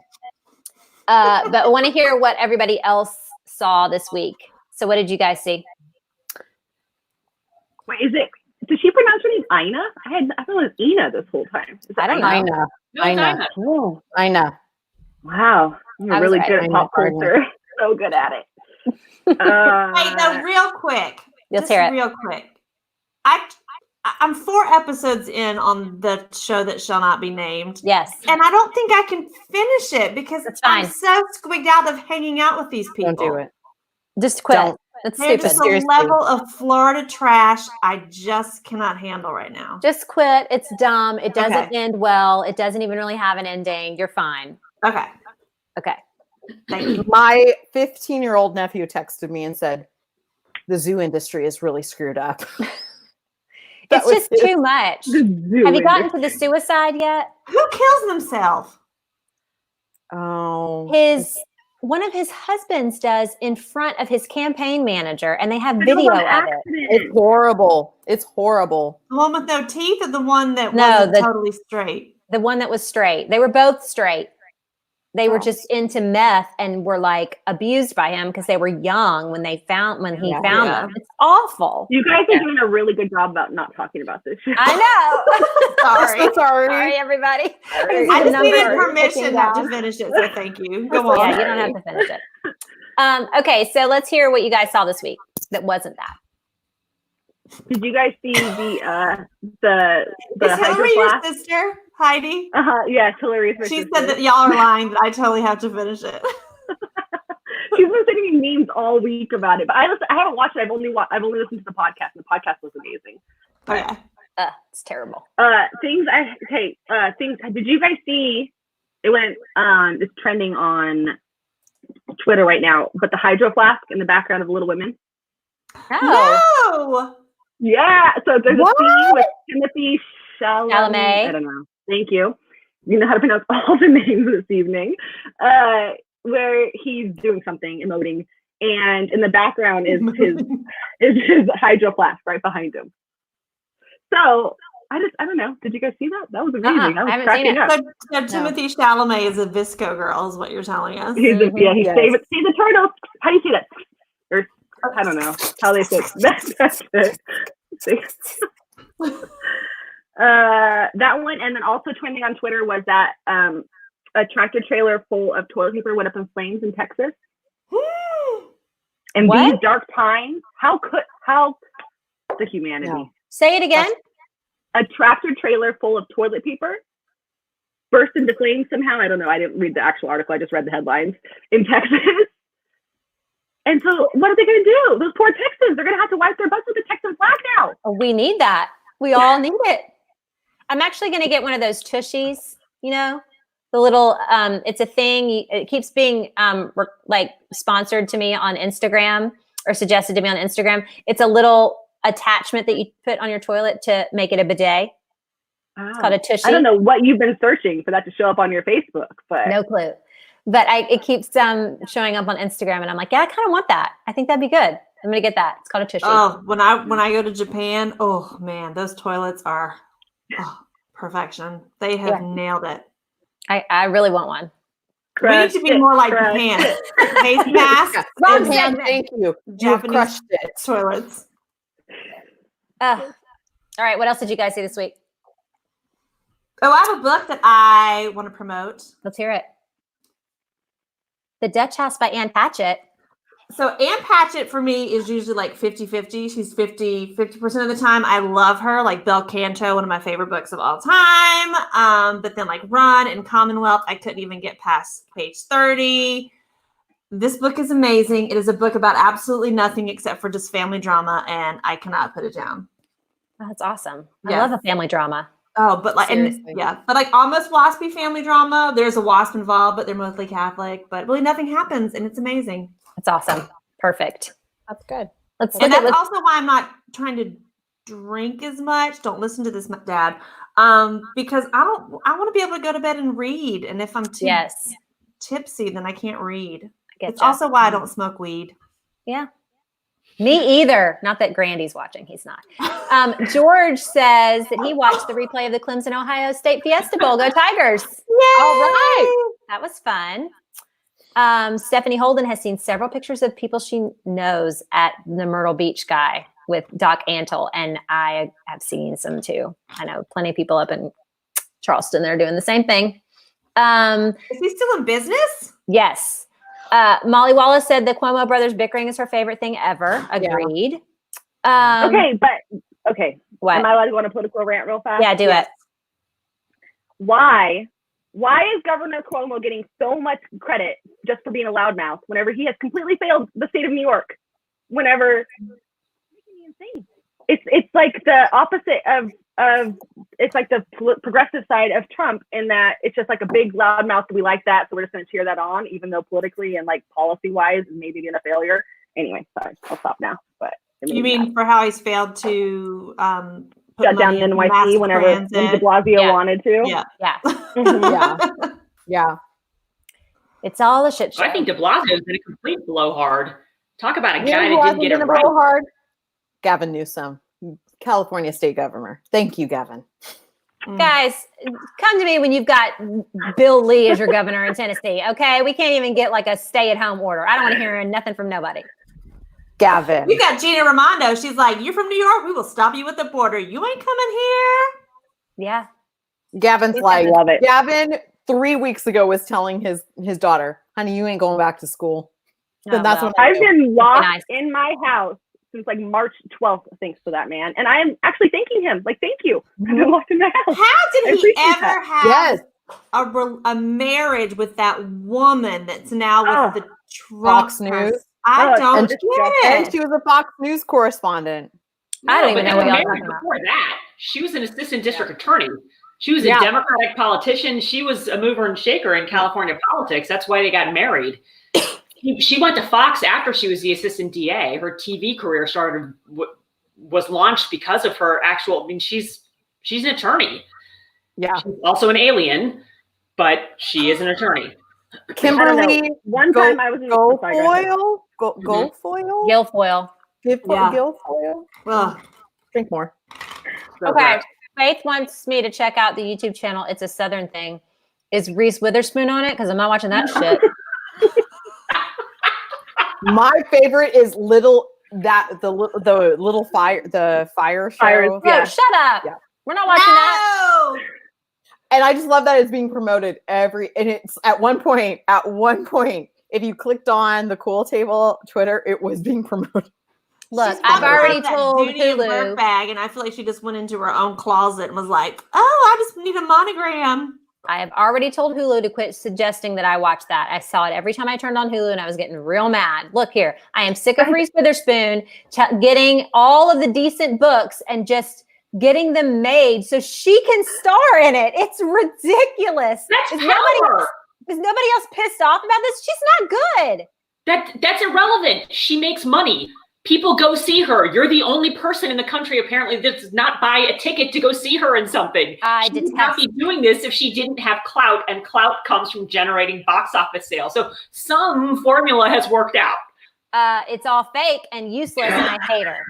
But I want to hear what everybody else saw this week. So what did you guys see? Wait, did she pronounce her name Ina? I thought it was Ina this whole time. Is it I don't know. I know. No, I it's know. Ina. Ooh, I know. Wow, you're I was really right. good at Ina pop Garten. culture. So good at it. Wait, no, real quick. Let's Just hear it. real quick. I'm 4 episodes in on the show that shall not be named. Yes. And I don't think I can finish it because That's I'm fine. so squigged out of hanging out with these people. Don't do it. Just quit. Don't. That's They're stupid. just a Seriously. level of Florida trash I just cannot handle right now. Just quit. It's dumb. It doesn't Okay. end well. It doesn't even really have an ending. You're fine. Okay. Okay. Thank you. My 15-year-old nephew texted me and said, "The zoo industry is really screwed up." That It's was just his- too much. Have you gotten to the suicide yet? Who kills themselves? Oh, One of his husbands does in front of his campaign manager, and they have That was video on of it. accident. it's horrible. It's horrible. The one with no teeth or the one that No, wasn't the- totally straight? The one that was straight. They were both straight. They were Oh. just into meth and were like abused by him because they were young when he found Yeah. them. It's awful. You guys are doing a really good job about not talking about this show. I know. I'm so sorry. Sorry, everybody. Sorry. I just needed Numbers permission ticking not to down. finish it, so thank you. Go on. Yeah, you don't have to finish it. Okay, so let's hear what you guys saw this week that wasn't that. Did you guys see the Is hydro Hillary your flask? sister, Heidi? Yes, Hillary's my She sister. said that y'all are lying, that I totally have to finish it. She's been sending me memes all week about it, but I haven't watched it. I've only listened to the podcast, and the podcast was amazing. Okay. It's terrible. Things. Did you guys see? It went. It's trending on Twitter right now. But the hydro flask in the background of Little Women. Oh, No! Yeah. So there's What? a scene with Timothy Chalamet. Chalamet. I don't know. Thank you. You know how to pronounce all the names this evening. Where he's doing something, emoting, and in the background is his hydro flask right behind him. So I don't know. Did you guys see that? That was amazing. I was I haven't cracking seen it. up. So Timothy Chalamet is a Visco girl, is what you're telling us. He's Mhm. he's Yes. save the turtle. How do you say that? Or I don't know how they say it. That's it. That one, and then also trending on Twitter was that a tractor trailer full of toilet paper went up in flames in Texas. And What? these dark times, how the humanity? No. say it again. A tractor trailer full of toilet paper burst into flames somehow. I don't know. I didn't read the actual article. I just read the headlines in Texas. And so what are they going to do? Those poor Texans, they're going to have to wipe their butts with the Texan flag now. We need that. We all need it. I'm actually going to get one of those tushies, the little, it's a thing. It keeps being sponsored to me on Instagram or suggested to me on Instagram. It's a little attachment that you put on your toilet to make it a bidet. It's called a tushy. I don't know what you've been searching for that to show up on your Facebook, but No clue. But it keeps showing up on Instagram, and I'm like, yeah, I kind of want that. I think that'd be good. I'm gonna get that. It's called a tushy. Oh, when I go to Japan, oh man, those toilets are perfection. They have nailed it. I really want one. We need to be more like Japan. Face masks. Wrong Japan, segment. thank you. You have Japanese crushed it. toilets. All right. What else did you guys see this week? Oh, I have a book that I want to promote. Let's hear it. The Dutch House by Ann Patchett. So Ann Patchett for me is usually like 50-50. She's 50% of the time. I love her. Like Bel Canto, one of my favorite books of all time. But then like Run and Commonwealth, I couldn't even get past page 30. This book is amazing. It is a book about absolutely nothing except for just family drama, and I cannot put it down. Oh, that's awesome. Yeah. I love a family drama. Oh, but like, Seriously. but like almost waspy family drama. There's a wasp involved, but they're mostly Catholic. But really, nothing happens, and it's amazing. That's awesome. Perfect. That's good. Let's And look at that's also why I'm not trying to drink as much. Don't listen to this, Dad. Because I want to be able to go to bed and read. And if I'm too tipsy, then I can't read. It's also why I don't smoke weed. Yeah. Me either. Not that Grandy's watching. He's not. George says that he watched the replay of the Clemson Ohio State Fiesta Bowl. Go Tigers. Yay! All right. That was fun. Stephanie Holden has seen several pictures of people she knows at the Myrtle Beach guy with Doc Antle, and I have seen some too. I know plenty of people up in Charleston that are doing the same thing. Is he still in business? Yes. Molly Wallace said the Cuomo brothers bickering is her favorite thing ever. Agreed. Okay. What? Am I allowed to go on a political rant real fast? Yeah, do it. Why is Governor Cuomo getting so much credit just for being a loudmouth whenever he has completely failed the state of New York? Whenever it's making me insane. It's like the opposite of it's like the progressive side of Trump in that it's just like a big loudmouth. We like that, so we're just going to cheer that on, even though politically and like policy wise, maybe being a failure. Anyway, sorry, I'll stop now. But you mean for how he's failed to shut down NYC when de Blasio wanted to? Yeah. Mm-hmm. Yeah. It's all a shit show. I think de Blasio's been a complete blowhard. Talk about a guy who that hasn't didn't get it been a right. blowhard? Gavin Newsom, California State Governor. Thank you, Gavin. Guys, come to me when you've got Bill Lee as your governor in Tennessee, okay? We can't even get like a stay-at-home order. I don't want to hear nothing from nobody. Gavin. You got Gina Raimondo. She's like, you're from New York. We will stop you at the border. You ain't coming here. Yeah. Gavin's like, love it. Gavin 3 weeks ago was telling his daughter, honey, you ain't going back to school. Then that's when I've been locked Nice. in my house since like March 12th, thanks to that man. And I am actually thanking him. Like, thank you. I've been locked in my house. How did he ever Yes. have a marriage with that woman that's now with the Trump Fox News. I don't and, get and it. she was a Fox News correspondent. I don't even know what y'all are Mary, talking about. before that, she was an assistant district attorney. She was a Yeah. Democratic politician. She was a mover and shaker in California politics. That's why they got married. She went to Fox after she was the assistant DA. Her TV career was launched because of her actual. I mean, she's an attorney. Yeah. She's also an alien, but she is an attorney. Kimberly One time I was in Guilfoyle. Mm-hmm. Guilfoyle? Guilfoyle. Guilfoyle? Ugh. Drink more. Okay. Faith wants me to check out the YouTube channel. It's a Southern thing. Is Reese Witherspoon on it? Because I'm not watching that shit. My favorite is the little fire show. Fires, Oh, shut up. Yeah. We're not watching that. No! And I just love that it's being promoted and it's at one point, if you clicked on the Cool Table Twitter, it was being promoted. Look, She's I've walking already around that told Judy and Bert Hulu. bag, and I feel like she just went into her own closet and was like, "Oh, I just need a monogram." I have already told Hulu to quit suggesting that I watch that. I saw it every time I turned on Hulu, and I was getting real mad. Look here, I am sick of Reese Witherspoon getting all of the decent books and just getting them made so she can star in it. It's ridiculous. That's Is power. nobody else pissed off about this? She's not good. That's irrelevant. She makes money. people go see her. You're the only person in the country apparently that does not buy a ticket to go see her in something. She would not be doing this if she didn't have clout, and clout comes from generating box office sales. So some formula has worked out. It's all fake and useless, and I hate her.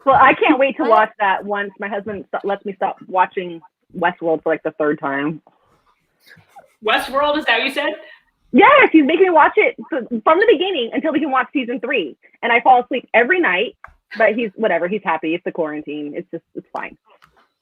Well, I can't wait to watch that once my husband lets me stop watching Westworld for like the third time. Westworld, is that what you said? Yes, he's making me watch it from the beginning until we can watch season 3. And I fall asleep every night, but he's happy. It's the quarantine. It's fine.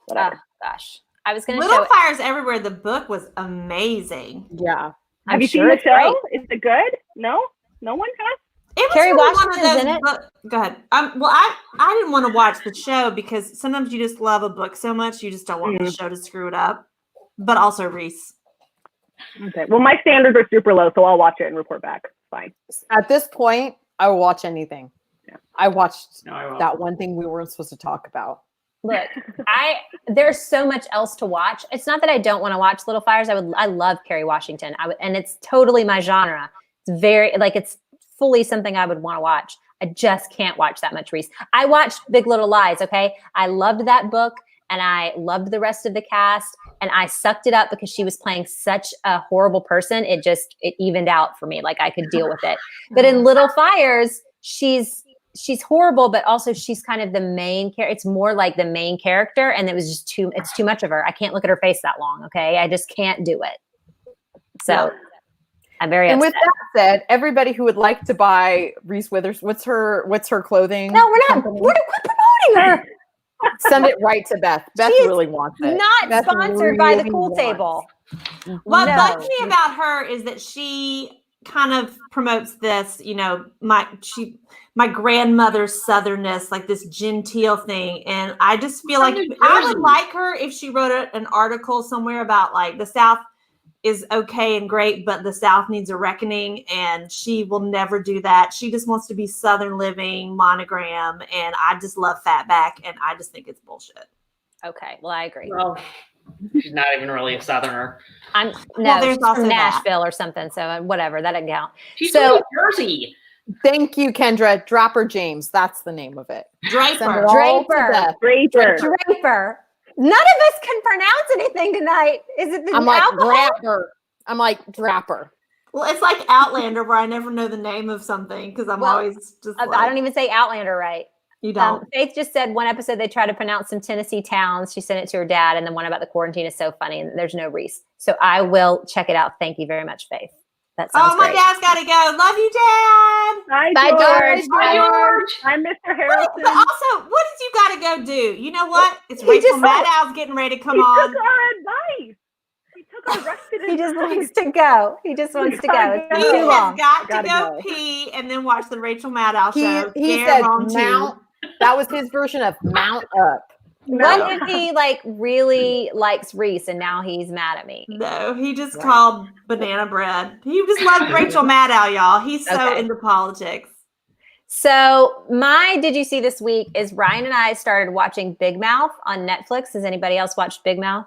Whatever. Oh, gosh. I was going to Little Fires Everywhere. The book was amazing. Yeah. Have you seen the show? Is it good? No? No one has? It was Kerry really Washington's one of in those it? Go ahead. Well, I didn't want to watch the show because sometimes you just love a book so much you just don't want the show to screw it up. But also Reese. Okay. Well, my standards are super low, so I'll watch it and report back. Fine. At this point, I will watch anything. Yeah. I watched won't. that one thing we weren't supposed to talk about. Look, there's so much else to watch. It's not that I don't want to watch Little Fires. I love Kerry Washington. And it's totally my genre. It's very it's fully something I would want to watch. I just can't watch that much Reese. I watched Big Little Lies. Okay. I loved that book and I loved the rest of the cast and I sucked it up because she was playing such a horrible person. It evened out for me. Like I could deal with it. But in Little Fires, she's horrible, but also she's kind of the main character. It's more like the main character. And it's too much of her. I can't look at her face that long. Okay. I just can't do it. So I'm very upset. With that said, everybody who would like to buy Reese Withers, what's her clothing? No, we're not. We're promoting her. Send it right to Beth. Beth really wants it. Not Beth sponsored by the really Cool wants. Table. What No. bugs me about her is that she kind of promotes this, my grandmother's southernness, like this genteel thing. And I just feel like I would like her if she wrote an article somewhere about like the South is okay and great, but the South needs a reckoning, and she will never do that. She just wants to be Southern living, monogram, and I just love Fatback, and I just think it's bullshit. Okay, well, I agree. Well, she's not even really a Southerner. There's she's also from that. Nashville or something, so whatever, that doesn't count. She's from New Jersey. Thank you, Kendra. Dropper James. That's the name of it. Send it all to Beth. Draper. None of us can pronounce anything tonight. Is it the I'm like alcohol? Drapper. I'm like Drapper. Well, it's like Outlander where I never know the name of something because I'm always just like, I don't even say Outlander right. You don't. Faith just said one episode they tried to pronounce some Tennessee towns. She sent it to her dad, and then one about the quarantine is so funny, and there's no Reese. So I will check it out. Thank you very much, Faith. That sounds my great. dad's got to go. Love you, Dad. Bye, George. Bye, George. I'm Mr. Harrelson. But also, what did you got to go do? You know what? It's Rachel Maddow's getting ready to come on. He took our advice. He took our rested He just wants to go. He just wants to go. It's He been too long. has got to go pee and then watch the Rachel Maddow show. He said mount. That was his version of mount up. What if he really likes Reese and now he's mad at me? No, he just called banana bread. He just loved Rachel Maddow, y'all. He's so into politics. So my Did You See this week is Ryan and I started watching Big Mouth on Netflix. Has anybody else watched Big Mouth?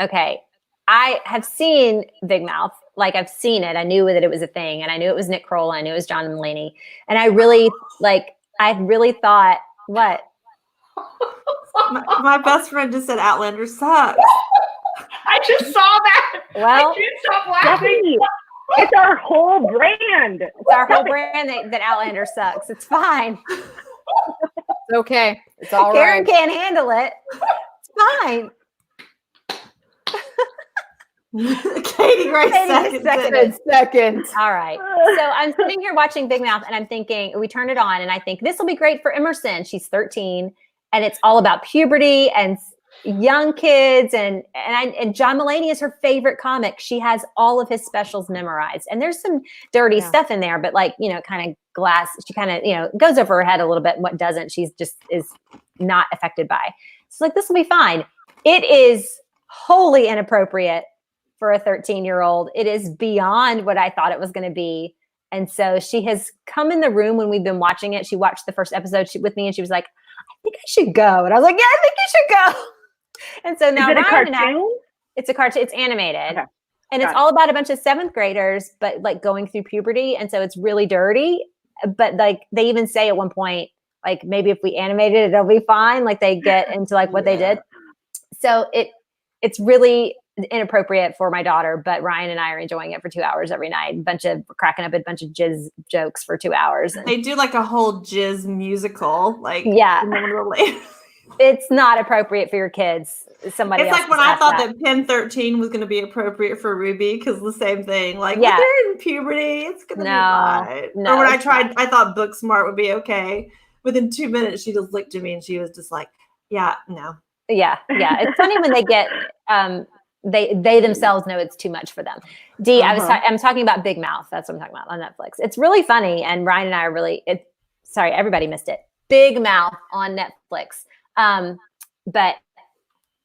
Okay. I have seen Big Mouth. Like I've seen it. I knew that it was a thing, and I knew it was Nick Kroll. I knew it was John Mulaney. And I really thought, what? My best friend just said Outlander sucks. I just saw that. Well, I can't stop laughing. Stephanie, it's our whole brand. It's our whole brand that Outlander sucks. It's fine. It's okay. It's all Karen right. can't handle it. It's fine. Katie Grace second. All right. So I'm sitting here watching Big Mouth and I'm thinking, we turn it on and I think this will be great for Emerson. She's 13 and it's all about puberty and young kids. And John Mulaney is her favorite comic. She has all of his specials memorized and there's some dirty stuff in there, but kind of glass, she kind of, goes over her head a little bit. And what doesn't, she's just is not affected by. So this will be fine. It is wholly inappropriate for a 13-year-old. It is beyond what I thought it was going to be. And so she has come in the room when we've been watching it. She watched the first episode with me and she was like, I think I should go. And I was like, yeah, I think you should go. And so now Is it a Ryan and cartoon? it's a cartoon. It's animated. Okay. And it's all about a bunch of 7th graders, but going through puberty. And so it's really dirty, but like they even say at one point, like maybe if we animated it, it'll be fine. Like they get into like what they did. So it's really inappropriate for my daughter, but Ryan and I are enjoying it for 2 hours every night. Cracking up a bunch of jizz jokes for 2 hours. They do like a whole jizz musical, like Yeah. related. It's not appropriate for your kids. Somebody It's else like when I thought that Pen 13 was going to be appropriate for Ruby because the same thing. Like, when they're in puberty, it's going to be fine. No, or when I tried, I thought Book Smart would be okay. Within 2 minutes, she just looked at me and she was just like, yeah, no. Yeah. It's funny when they get, they themselves know it's too much for them. I'm talking about Big Mouth. That's what I'm talking about on Netflix. It's really funny. And Ryan and I are really, sorry, everybody missed it. Big Mouth on Netflix. But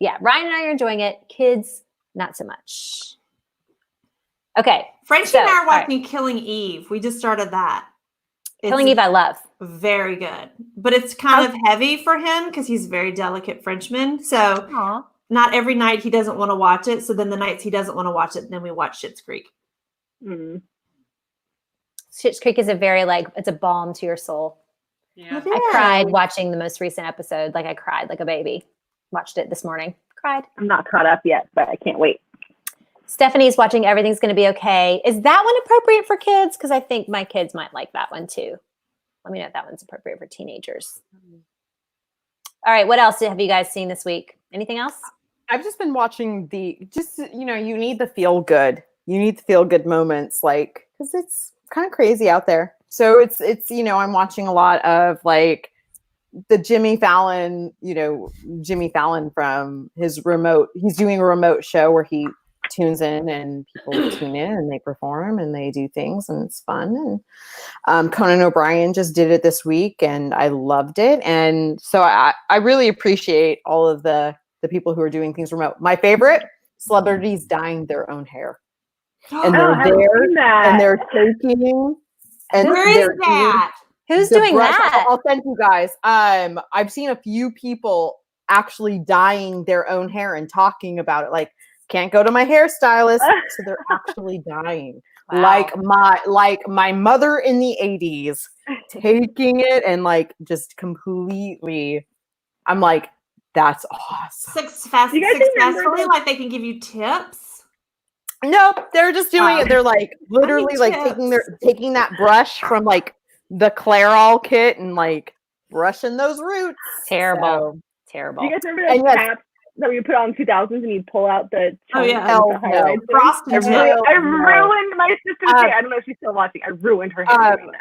yeah, Ryan and I are enjoying it. Kids, not so much. Okay. Frenchie and I are watching Killing Eve. We just started that. Killing Eve, I love. Very good. But it's kind of heavy for him because he's a very delicate Frenchman. So not every night he doesn't want to watch it. So then the nights he doesn't want to watch it, then we watch Schitt's Creek. Mm. Schitt's Creek is it's a balm to your soul. Yeah. I cried watching the most recent episode. Like I cried like a baby. Watched it this morning. Cried. I'm not caught up yet, but I can't wait. Stephanie's watching Everything's Gonna Be Okay. Is that one appropriate for kids? Because I think my kids might like that one too. Let me know if that one's appropriate for teenagers. All right. What else have you guys seen this week? Anything else? I've just been watching you need the feel good. You need the feel good moments, like, because it's kind of crazy out there. So it's I'm watching a lot of like the Jimmy Fallon from his remote. He's doing a remote show where he tunes in and people tune in and they perform and they do things and it's fun. And Conan O'Brien just did it this week and I loved it. And so I really appreciate all of the people who are doing things remote. My favorite, celebrities dyeing their own hair. And they're there and they're taking and where is that? Who's doing that? I'll send you guys. I've seen a few people actually dyeing their own hair and talking about it. Like, can't go to my hairstylist, so they're actually dyeing. Wow. Like my mother in the 80s, taking it and like just completely. I'm like, that's awesome. Successfully, like they can give you tips. No, they're just doing it. They're like literally like taking that brush from like the Clairol kit and like brushing those roots. Terrible. Do you guys remember those caps that we put on 2000s and you pull out the frosted I ruined my sister's hair. I don't know if she's still watching. I ruined her hair doing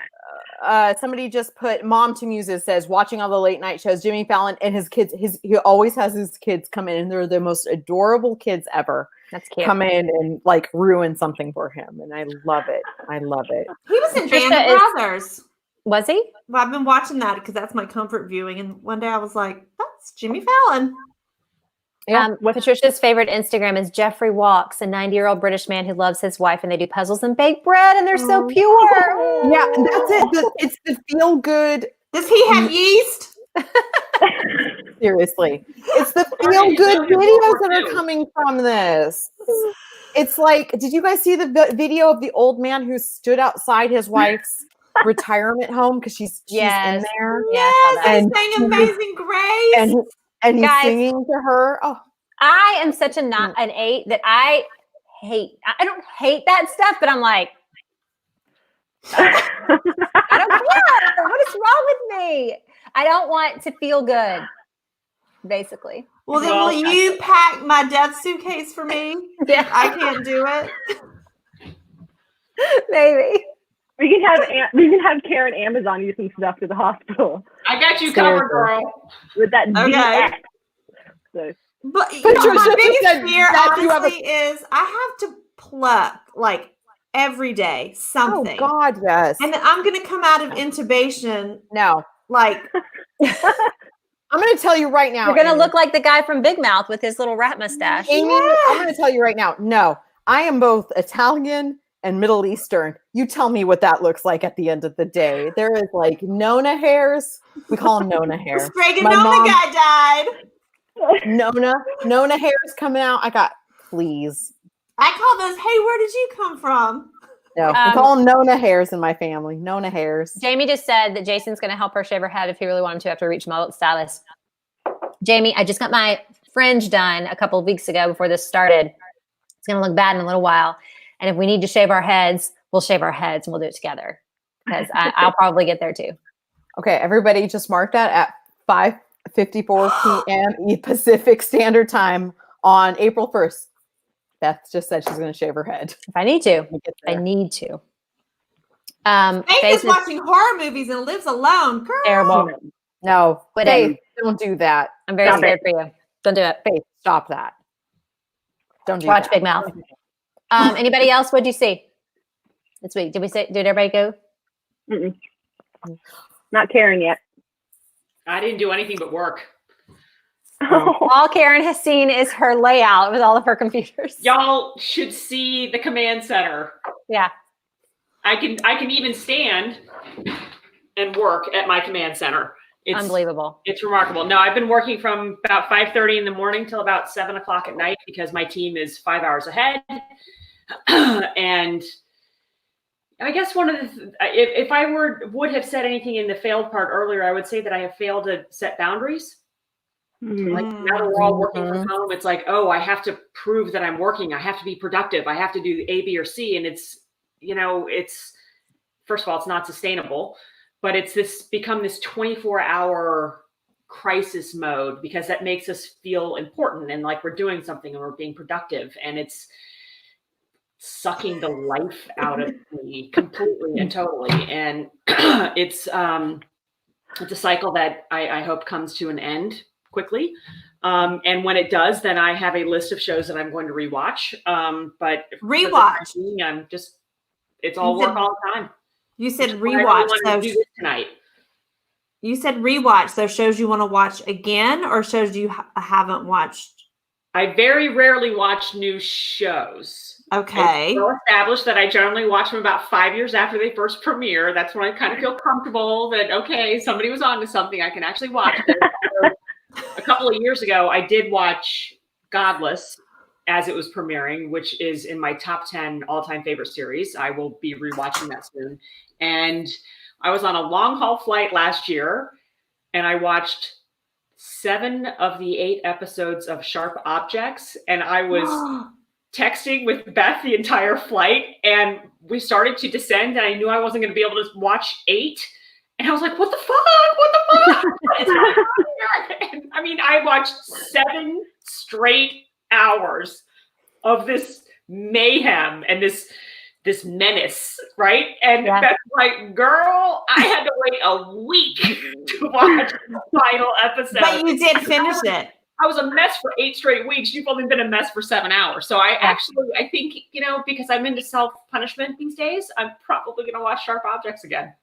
that. Somebody just put Mom to Muses says watching all the late night shows, Jimmy Fallon and his kids, he always has his kids come in and they're the most adorable kids ever. That's cute. Come in and like ruin something for him. And I love it. I love it. He was in Band of Brothers. Was he? Well, I've been watching that because that's my comfort viewing. And one day I was like, that's Jimmy Fallon. Yeah. Patricia's favorite Instagram is Jeffrey Walks, a 90-year-old British man who loves his wife, and they do puzzles and bake bread, and they're so pure. Yeah, that's it. It's the feel good. Does he have yeast? Seriously, it's the feel good videos that are coming from this. It's like, did you guys see the video of the old man who stood outside his wife's retirement home because she's in there? Yes, and sang Amazing Grace. And he's singing to her. Oh, I am such an 8 that I don't hate that stuff, but I'm like, I don't care. What is wrong with me? I don't want to feel good, basically. Well, then will you pack my death suitcase for me? Yeah. I can't do it. Maybe. We can have Karen Amazon you some stuff to the hospital. I got you covered, girl. With that DX. So. But my biggest fear, honestly, is I have to pluck like every day something. Oh God, yes. And then I'm going to come out of intubation. No, like I'm going to tell you right now. You're going to look like the guy from Big Mouth with his little rat mustache. Amy, I'm going to tell you right now. No, I am both Italian and Middle Eastern. You tell me what that looks like at the end of the day. There is like Nona hairs. We call them Nona hair. The Nona guy died. Nona hairs coming out. I got, please. I call those, hey, where did you come from? No, we call them Nona hairs in my family. Nona hairs. Jamie just said that Jason's going to help her shave her head if he really wanted to after reaching my stylist. Jamie, I just got my fringe done a couple of weeks ago before this started. It's going to look bad in a little while. And if we need to shave our heads, we'll shave our heads and we'll do it together because I'll probably get there too. Okay, everybody just mark that at 5:54 p.m. Pacific Standard Time on April 1st. Beth just said she's going to shave her head. If I need to. I need to. Faith is watching horror movies and lives alone. Girl. Terrible. No, Quit Faith, it. don't do that. I'm very scared for you. Don't do it. Faith, stop that. Don't do Watch that. Big Mouth. Anybody else? What'd you see this week? Did everybody go? Mm-mm. Not Karen yet. I didn't do anything but work. All Karen has seen is her layout with all of her computers. Y'all should see the command center. Yeah. I can even stand and work at my command center. It's unbelievable. It's remarkable. No, I've been working from about 5:30 in the morning till about 7 o'clock at night because my team is 5 hours ahead. And I guess one of the, if I would have said anything in the failed part earlier, I would say that I have failed to set boundaries. Like now that we're all working from home, it's like, oh, I have to prove that I'm working. I have to be productive. I have to do A, B, or C. And it's, it's, first of all, it's not sustainable, but it's become this 24-hour crisis mode because that makes us feel important and like we're doing something and we're being productive. And it's sucking the life out of me completely and totally. And it's a cycle that I hope comes to an end quickly. And when it does, then I have a list of shows that I'm going to rewatch. But rewatch. I'm just, it's all work all the time. You said rewatch. So do this tonight. You said rewatch. So shows you want to watch again or shows you haven't watched? I very rarely watch new shows. Okay. It's well established that I generally watch them about 5 years after they first premiere. That's when I kind of feel comfortable that, okay, somebody was on to something. I can actually watch it. A couple of years ago, I did watch Godless as it was premiering, which is in my top 10 all-time favorite series. I will be rewatching that soon. And I was on a long-haul flight last year, and I watched 7 of the 8 episodes of Sharp Objects, and I was texting with Beth the entire flight, and we started to descend, and I knew I wasn't going to be able to watch 8. And I was like, what the fuck? What the fuck? What is going on here? And, I mean, I watched 7 straight hours of this mayhem and this menace, right? And Beth's like, girl, I had to wait a week to watch the final episode. But you did finish it. I was a mess for 8 straight weeks. You've only been a mess for 7 hours. So I think, because I'm into self-punishment these days, I'm probably going to watch Sharp Objects again.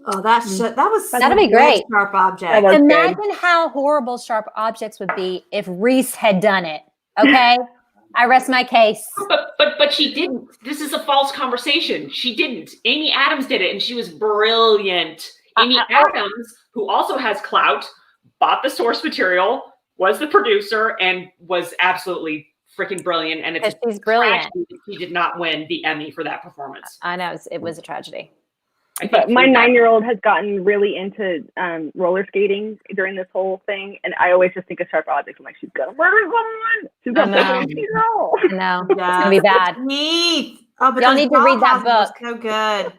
Oh, that'd be great. Sharp Objects. Imagine how horrible Sharp Objects would be if Reese had done it. Okay, I rest my case. But she didn't. This is a false conversation. She didn't. Amy Adams did it, and she was brilliant. Amy Adams, who also has clout, bought the source material, was the producer, and was absolutely freaking brilliant. And she's brilliant. She did not win the Emmy for that performance. I know it was a tragedy. But my 9-year-old has gotten really into roller skating during this whole thing, and I always just think of Sharp Objects. I'm like, she's gonna murder someone. She's gonna No, it's gonna be bad. Neat. Oh, but y'all need to read that book. So good.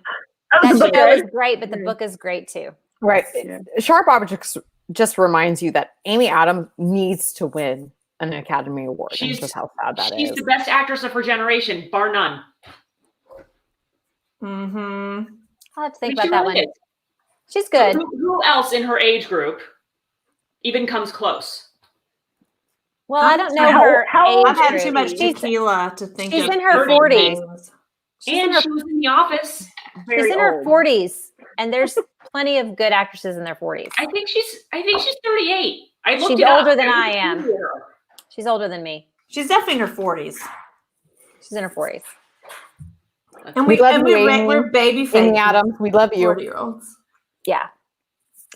That show is great, but the book is great too. Right. Yeah. Sharp Objects just reminds you that Amy Adams needs to win an Academy Award. She's just how sad that is. She's the best actress of her generation, bar none. Mm-hmm. I'll have to think about that one. She's good. Who else in her age group even comes close? Well, I don't know her age I've had group. too much tequila to think she's of. in her 40s. She was in The Office. She's in her 40s, and there's plenty of good actresses in their 40s. I think she's 38. She's older than I am. She's older than me. She's definitely in her 40s. She's in her 40s. And we're baby faces. Amy Adams, we love you. 40-year-olds. Yeah.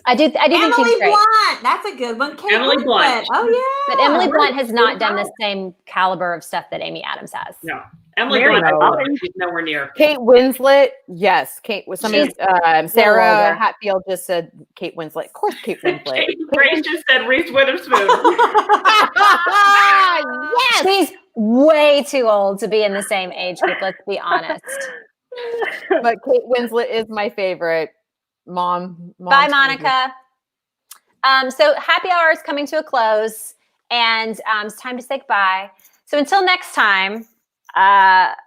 I do think she's Emily great. Blunt. That's a good one. Emily Blunt. Oh, yeah. But Emily Blunt has not done the same caliber of stuff that Amy Adams has. No. Emily Mary Blunt, I love her. Poppins. She's nowhere near. Kate Winslet, yes. Kate was somebody. Sarah older. Hatfield just said Kate Winslet. Of course, Kate Winslet. Grace just said Reese Witherspoon. Yes. She's way too old to be in the same age group. Let's be honest. But Kate Winslet is my favorite. Mom. Bye, Monica. So happy hour is coming to a close, and it's time to say goodbye. So until next time,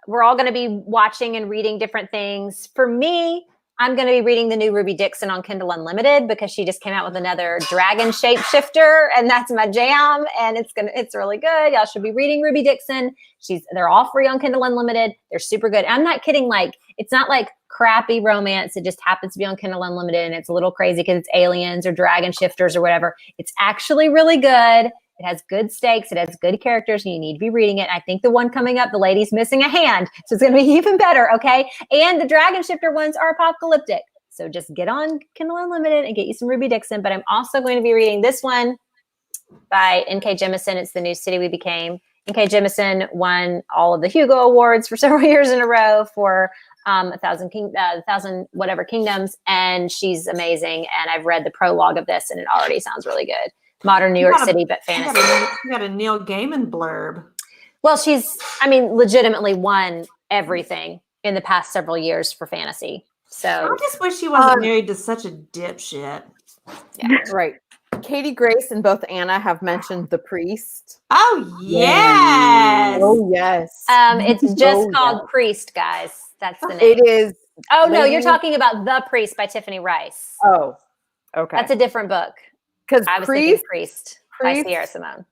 we're all going to be watching and reading different things. For me, I'm going to be reading the new Ruby Dixon on Kindle Unlimited because she just came out with another dragon shapeshifter, and that's my jam. And it's really good. Y'all should be reading Ruby Dixon. They're all free on Kindle Unlimited. They're super good. I'm not kidding. Like, it's not like crappy romance. It just happens to be on Kindle Unlimited, and it's a little crazy because it's aliens or dragon shifters or whatever. It's actually really good. It has good stakes. It has good characters, and you need to be reading it. I think the one coming up, the lady's missing a hand, so it's going to be even better, okay? And the dragon shifter ones are apocalyptic. So just get on Kindle Unlimited and get you some Ruby Dixon. But I'm also going to be reading this one by N.K. Jemisin. It's The New City We Became. N.K. Jemisin won all of the Hugo Awards for several years in a row for a thousand whatever kingdoms, and she's amazing. And I've read the prologue of this, and it already sounds really good. Modern New York City, but fantasy. You got a Neil Gaiman blurb. Well, legitimately won everything in the past several years for fantasy. So I just wish she wasn't married to such a dipshit. yeah. Right. Katie Grace and both Anna have mentioned The Priest. Oh, yes. Oh, yes. It's just called Priest, guys. That's the name. It is. Oh, no, you're talking about The Priest by Tiffany Rice. Oh, okay. That's a different book. Because I was thinking Priest by Sierra Simone.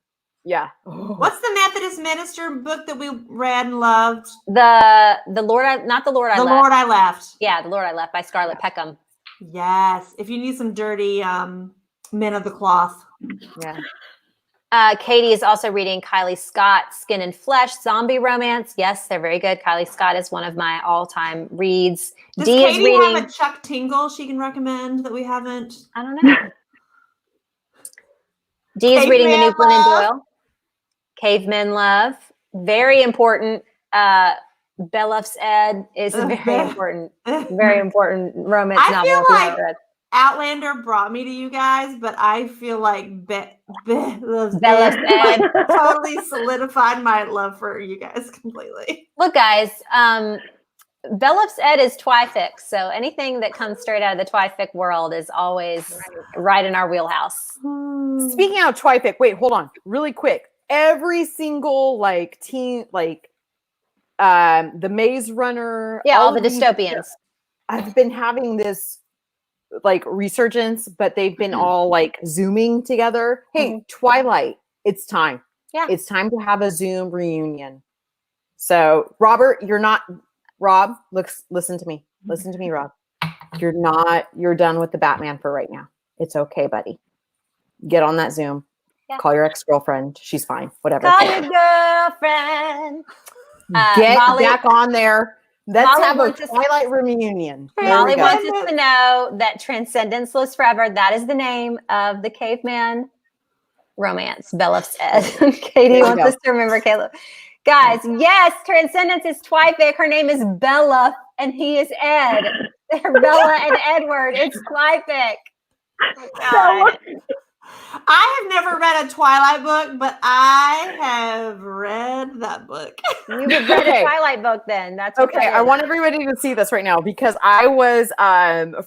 Yeah. What's the Methodist minister book that we read and loved? The Lord I Left. Lord I Left. Yeah, The Lord I Left by Scarlett Peckham. Yes. If you need some dirty men of the cloth. Yeah. Katie is also reading Kylie Scott's Skin and Flesh zombie romance. Yes, they're very good. Kylie Scott is one of my all-time reads. Does Dee is Katie reading. have a Chuck Tingle she can recommend that we haven't? I don't know. Dee is reading the new Glennon Doyle. Caveman Love. Very important. Beloff's Ed is a very important romance I novel. feel if you like haven't read. Outlander brought me to you guys, but I feel like Beloff's Ed. totally solidified my love for you guys completely. Look, guys, Beloff's Ed is twi-fic, so anything that comes straight out of the twi-fic world is always right in our wheelhouse. Speaking of twi-fic, wait, hold on, really quick. Every single the Maze Runner, all the dystopians. I've been having this resurgence, but they've been all zooming together. Hey, Twilight, it's time. Yeah, it's time to have a Zoom reunion. So, Robert, Rob, listen to me. Listen to me, Rob. You're done with the Batman for right now. It's okay, buddy. Get on that Zoom. Yeah. Call your ex-girlfriend. She's fine. Whatever. Call your girlfriend. Get back on there. Let's Molly have a Twilight reunion. Molly wants us to know that Transcendence Lives Forever, that is the name of the caveman romance, Beloff's Ed. Katie wants us to remember Caleb. Guys, yes, Transcendence is twi-fic. Her name is Bella, and he is Ed. They're Bella and Edward. It's twi-fic. Oh, I have never read a Twilight book, but I have read that book. You have read a Twilight book then. That's okay. I want everybody to see this right now because I was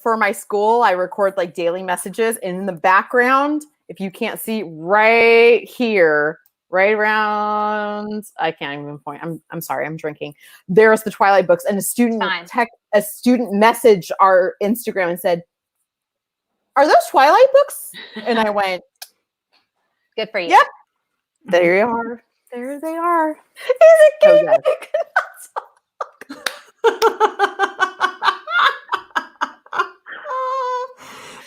for my school, I record daily messages, and in the background, if you can't see right here, right around, I can't even point. I'm sorry, I'm drinking. There's the Twilight books, and a student messaged our Instagram and said, "Are those Twilight books?" And I went, "Good for you." Yep. There you are. There they are. Is it gay?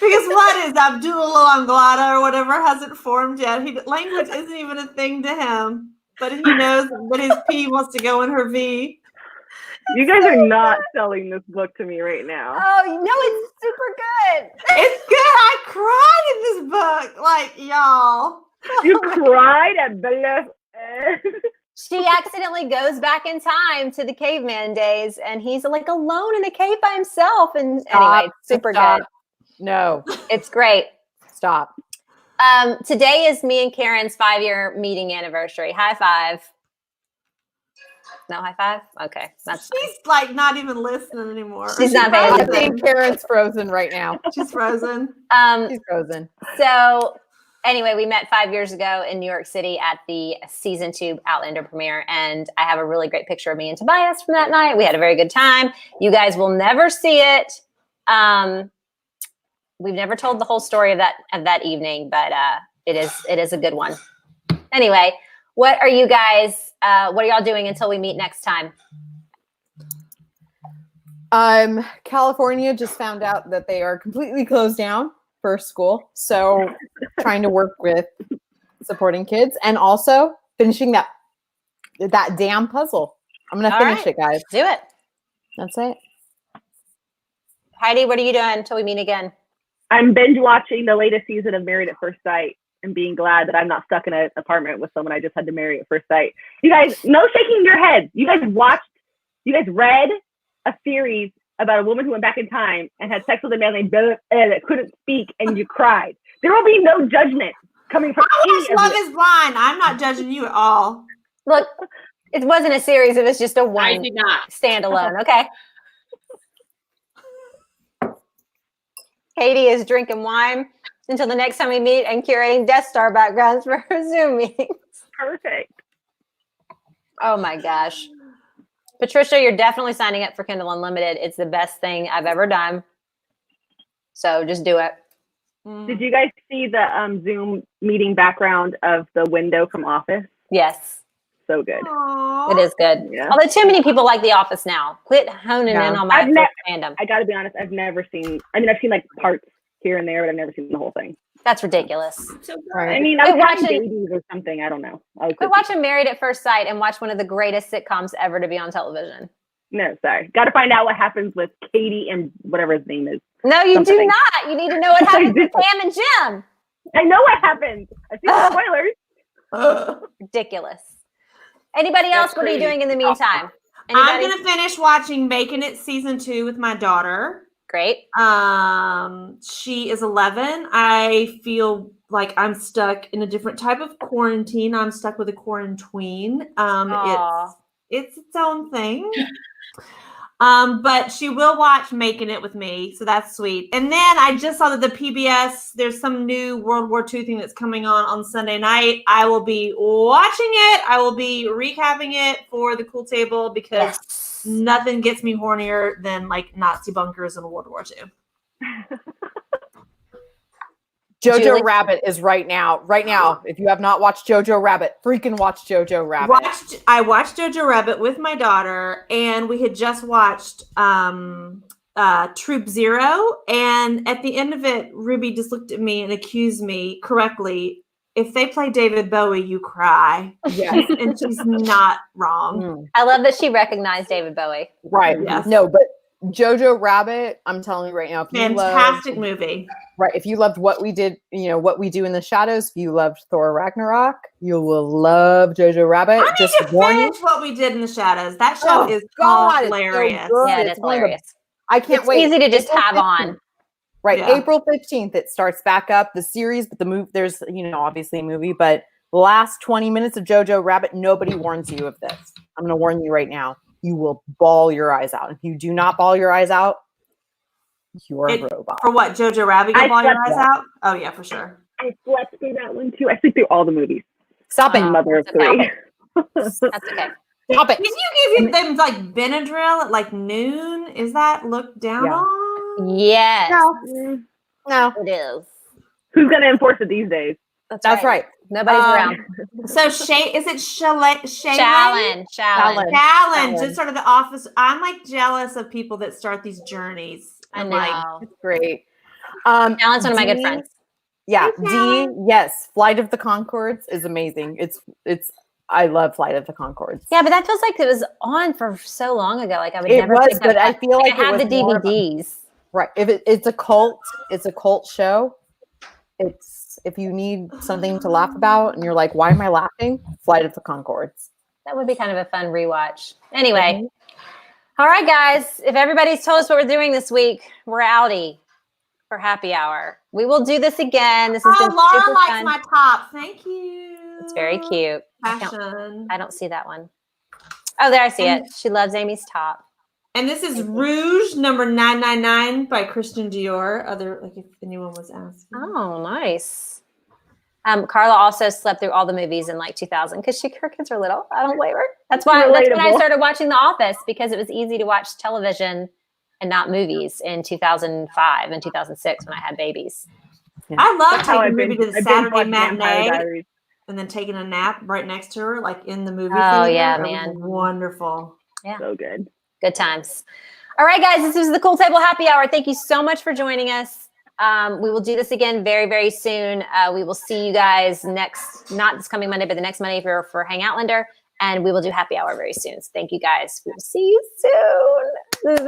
Because what is Abdullah Anglada or whatever hasn't formed yet? Language isn't even a thing to him, but he knows that his P wants to go in her V. You guys are not selling this book to me right now. Oh, no, it's super good. It's good. I cried in this book. Y'all. You cried at Bella. She accidentally goes back in time to the caveman days, and he's like alone in a cave by himself. And anyway, it's super good. No, It's great. stop. Today is me and Karen's 5-year meeting anniversary. High five. No high five? Okay. That's She's like not even listening anymore. She's not paying I attention. think Karen's frozen right now. She's frozen. She's frozen. So anyway, we met 5 years ago in New York City at the season 2 Outlander premiere. And I have a really great picture of me and Tobias from that night. We had a very good time. You guys will never see it. We've never told the whole story of that evening, but it is a good one. Anyway, what are you guys, what are y'all doing until we meet next time? California just found out that they are completely closed down for school. So trying to work with supporting kids and also finishing that damn puzzle. I'm going to finish it, guys. Do it. That's it. Heidi, what are you doing until we meet again? I'm binge watching the latest season of Married at First Sight and being glad that I'm not stuck in an apartment with someone I just had to marry at first sight. You guys, no shaking your heads. You guys read a series about a woman who went back in time and had sex with a man named that couldn't speak, and you cried. There will be no judgment coming from I any watched of Love this. is Blind. I'm not judging you at all. Look, it wasn't a series. It was just a I one did not. standalone. Okay. Katie is drinking wine until the next time we meet and curating Death Star backgrounds for her Zoom meetings. Perfect. Oh my gosh. Patricia, you're definitely signing up for Kindle Unlimited. It's the best thing I've ever done. So just do it. Did you guys see the Zoom meeting background of the window from Office? Yes, So good. Aww. it is good. Yeah. Although too many people like The Office now. Quit honing Yeah. in on my fandom. I gotta be honest, I've seen like parts here and there, but I've never seen the whole thing. That's ridiculous. So good. Right. I mean, I was Quit watching watching- Babies or something. I don't know. Quit watching Married at First Sight and watch one of the greatest sitcoms ever to be on television. No, sorry. Got to find out what happens with Katie and whatever his name is. No, you do Something. not. You need to know what happens with Pam and Jim. I know what happens. I see the spoilers. Ridiculous. Anybody else? That's What are you crazy. doing in the meantime? I'm Anybody? gonna finish watching Making It season 2 with my daughter. Great. She is 11. I feel like I'm stuck in a different type of quarantine. I'm stuck with a quarantine. Aw. It's its own thing. But she will watch Making It with me, so that's sweet. And then I just saw that the PBS, there's some new World War II thing that's coming on Sunday night. I will be watching it. I will be recapping it for the Cool Table because nothing gets me hornier than like Nazi bunkers in World War II. Jojo Julie? Rabbit is right now. Right now, if you have not watched Jojo Rabbit, freaking watch Jojo Rabbit. I watched Jojo Rabbit with my daughter, and we had just watched Troop Zero. And at the end of it, Ruby just looked at me and accused me correctly. If they play David Bowie, you cry. Yes. And she's not wrong. Mm, I love that she recognized David Bowie. right. Yes. No, but Jojo Rabbit, I'm telling you right now, if you Fantastic movie. right, if you loved What We Did, What We Do in the Shadows, if you loved Thor Ragnarok, you will love Jojo Rabbit. I need Just to warning. finish What We Did in the Shadows. That show Oh, is God, it's so hilarious. good. Yeah, It's it's one of the- hilarious. I can't It's wait. easy to just April have 15th. on. Right, Yeah. April 15th, it starts back up the series, but the movie, there's obviously a movie, but the last 20 minutes of Jojo Rabbit, nobody warns you of this. I'm going to warn you right now. You will bawl your eyes out. If you do not bawl your eyes out, you're a robot. For what? Jojo Rabbit? I You ball your slept eyes that. out? Oh, yeah, for sure. I slept through that one too. I sleep through all the movies. Stop it. Oh. Mother of That's okay. three. That's okay. Stop it. Did you give them like Benadryl at like noon? Is that looked down Yeah. on? Yes, No. No. it is. Who's gonna enforce it these days? That's right. Nobody's around. So is it Shallon? Shallon. Challenge. Just sort of the office. I'm like jealous of people that start these journeys. I And know. like, It's great. Shallon's one of my good D- friends. Yeah. Hey, Fallon. Yes. Flight of the Conchords is amazing. I love Flight of the Conchords. Yeah, but that feels like it was on for so long ago. Like I would It never. was, pick up but I that. feel like I have it the was more of a- DVDs. Right. It's a cult show. If you need something to laugh about and you're like, why am I laughing? Flight of the Conchords. That would be kind of a fun rewatch. Anyway. All right, guys. If everybody's told us what we're doing this week, we're outie for happy hour. We will do this again. This has been Laura super likes fun. my top. Thank you. It's very cute. Fashion. I don't see that one. Oh, there I see it. She loves Amy's top. And this is Rouge number 999 by Christian Dior. If anyone was asking. Oh, nice. Carla also slept through all the movies in like 2000 because her kids are little. I don't blame her. That's when I started watching The Office, because it was easy to watch television and not movies in 2005 and 2006 when I had babies. Yeah. I love taking a movie to the I've Saturday matinee and then taking a nap right next to her, like in the movie theater. Oh, yeah, man. Wonderful. Yeah. So good. Good times. All right, guys, this was the Cool Table Happy Hour. Thank you so much for joining us. We will do this again very, very soon. We will see you guys not this coming Monday, but the next Monday for Hang Outlander. And we will do happy hour very soon. So thank you guys. We will see you soon.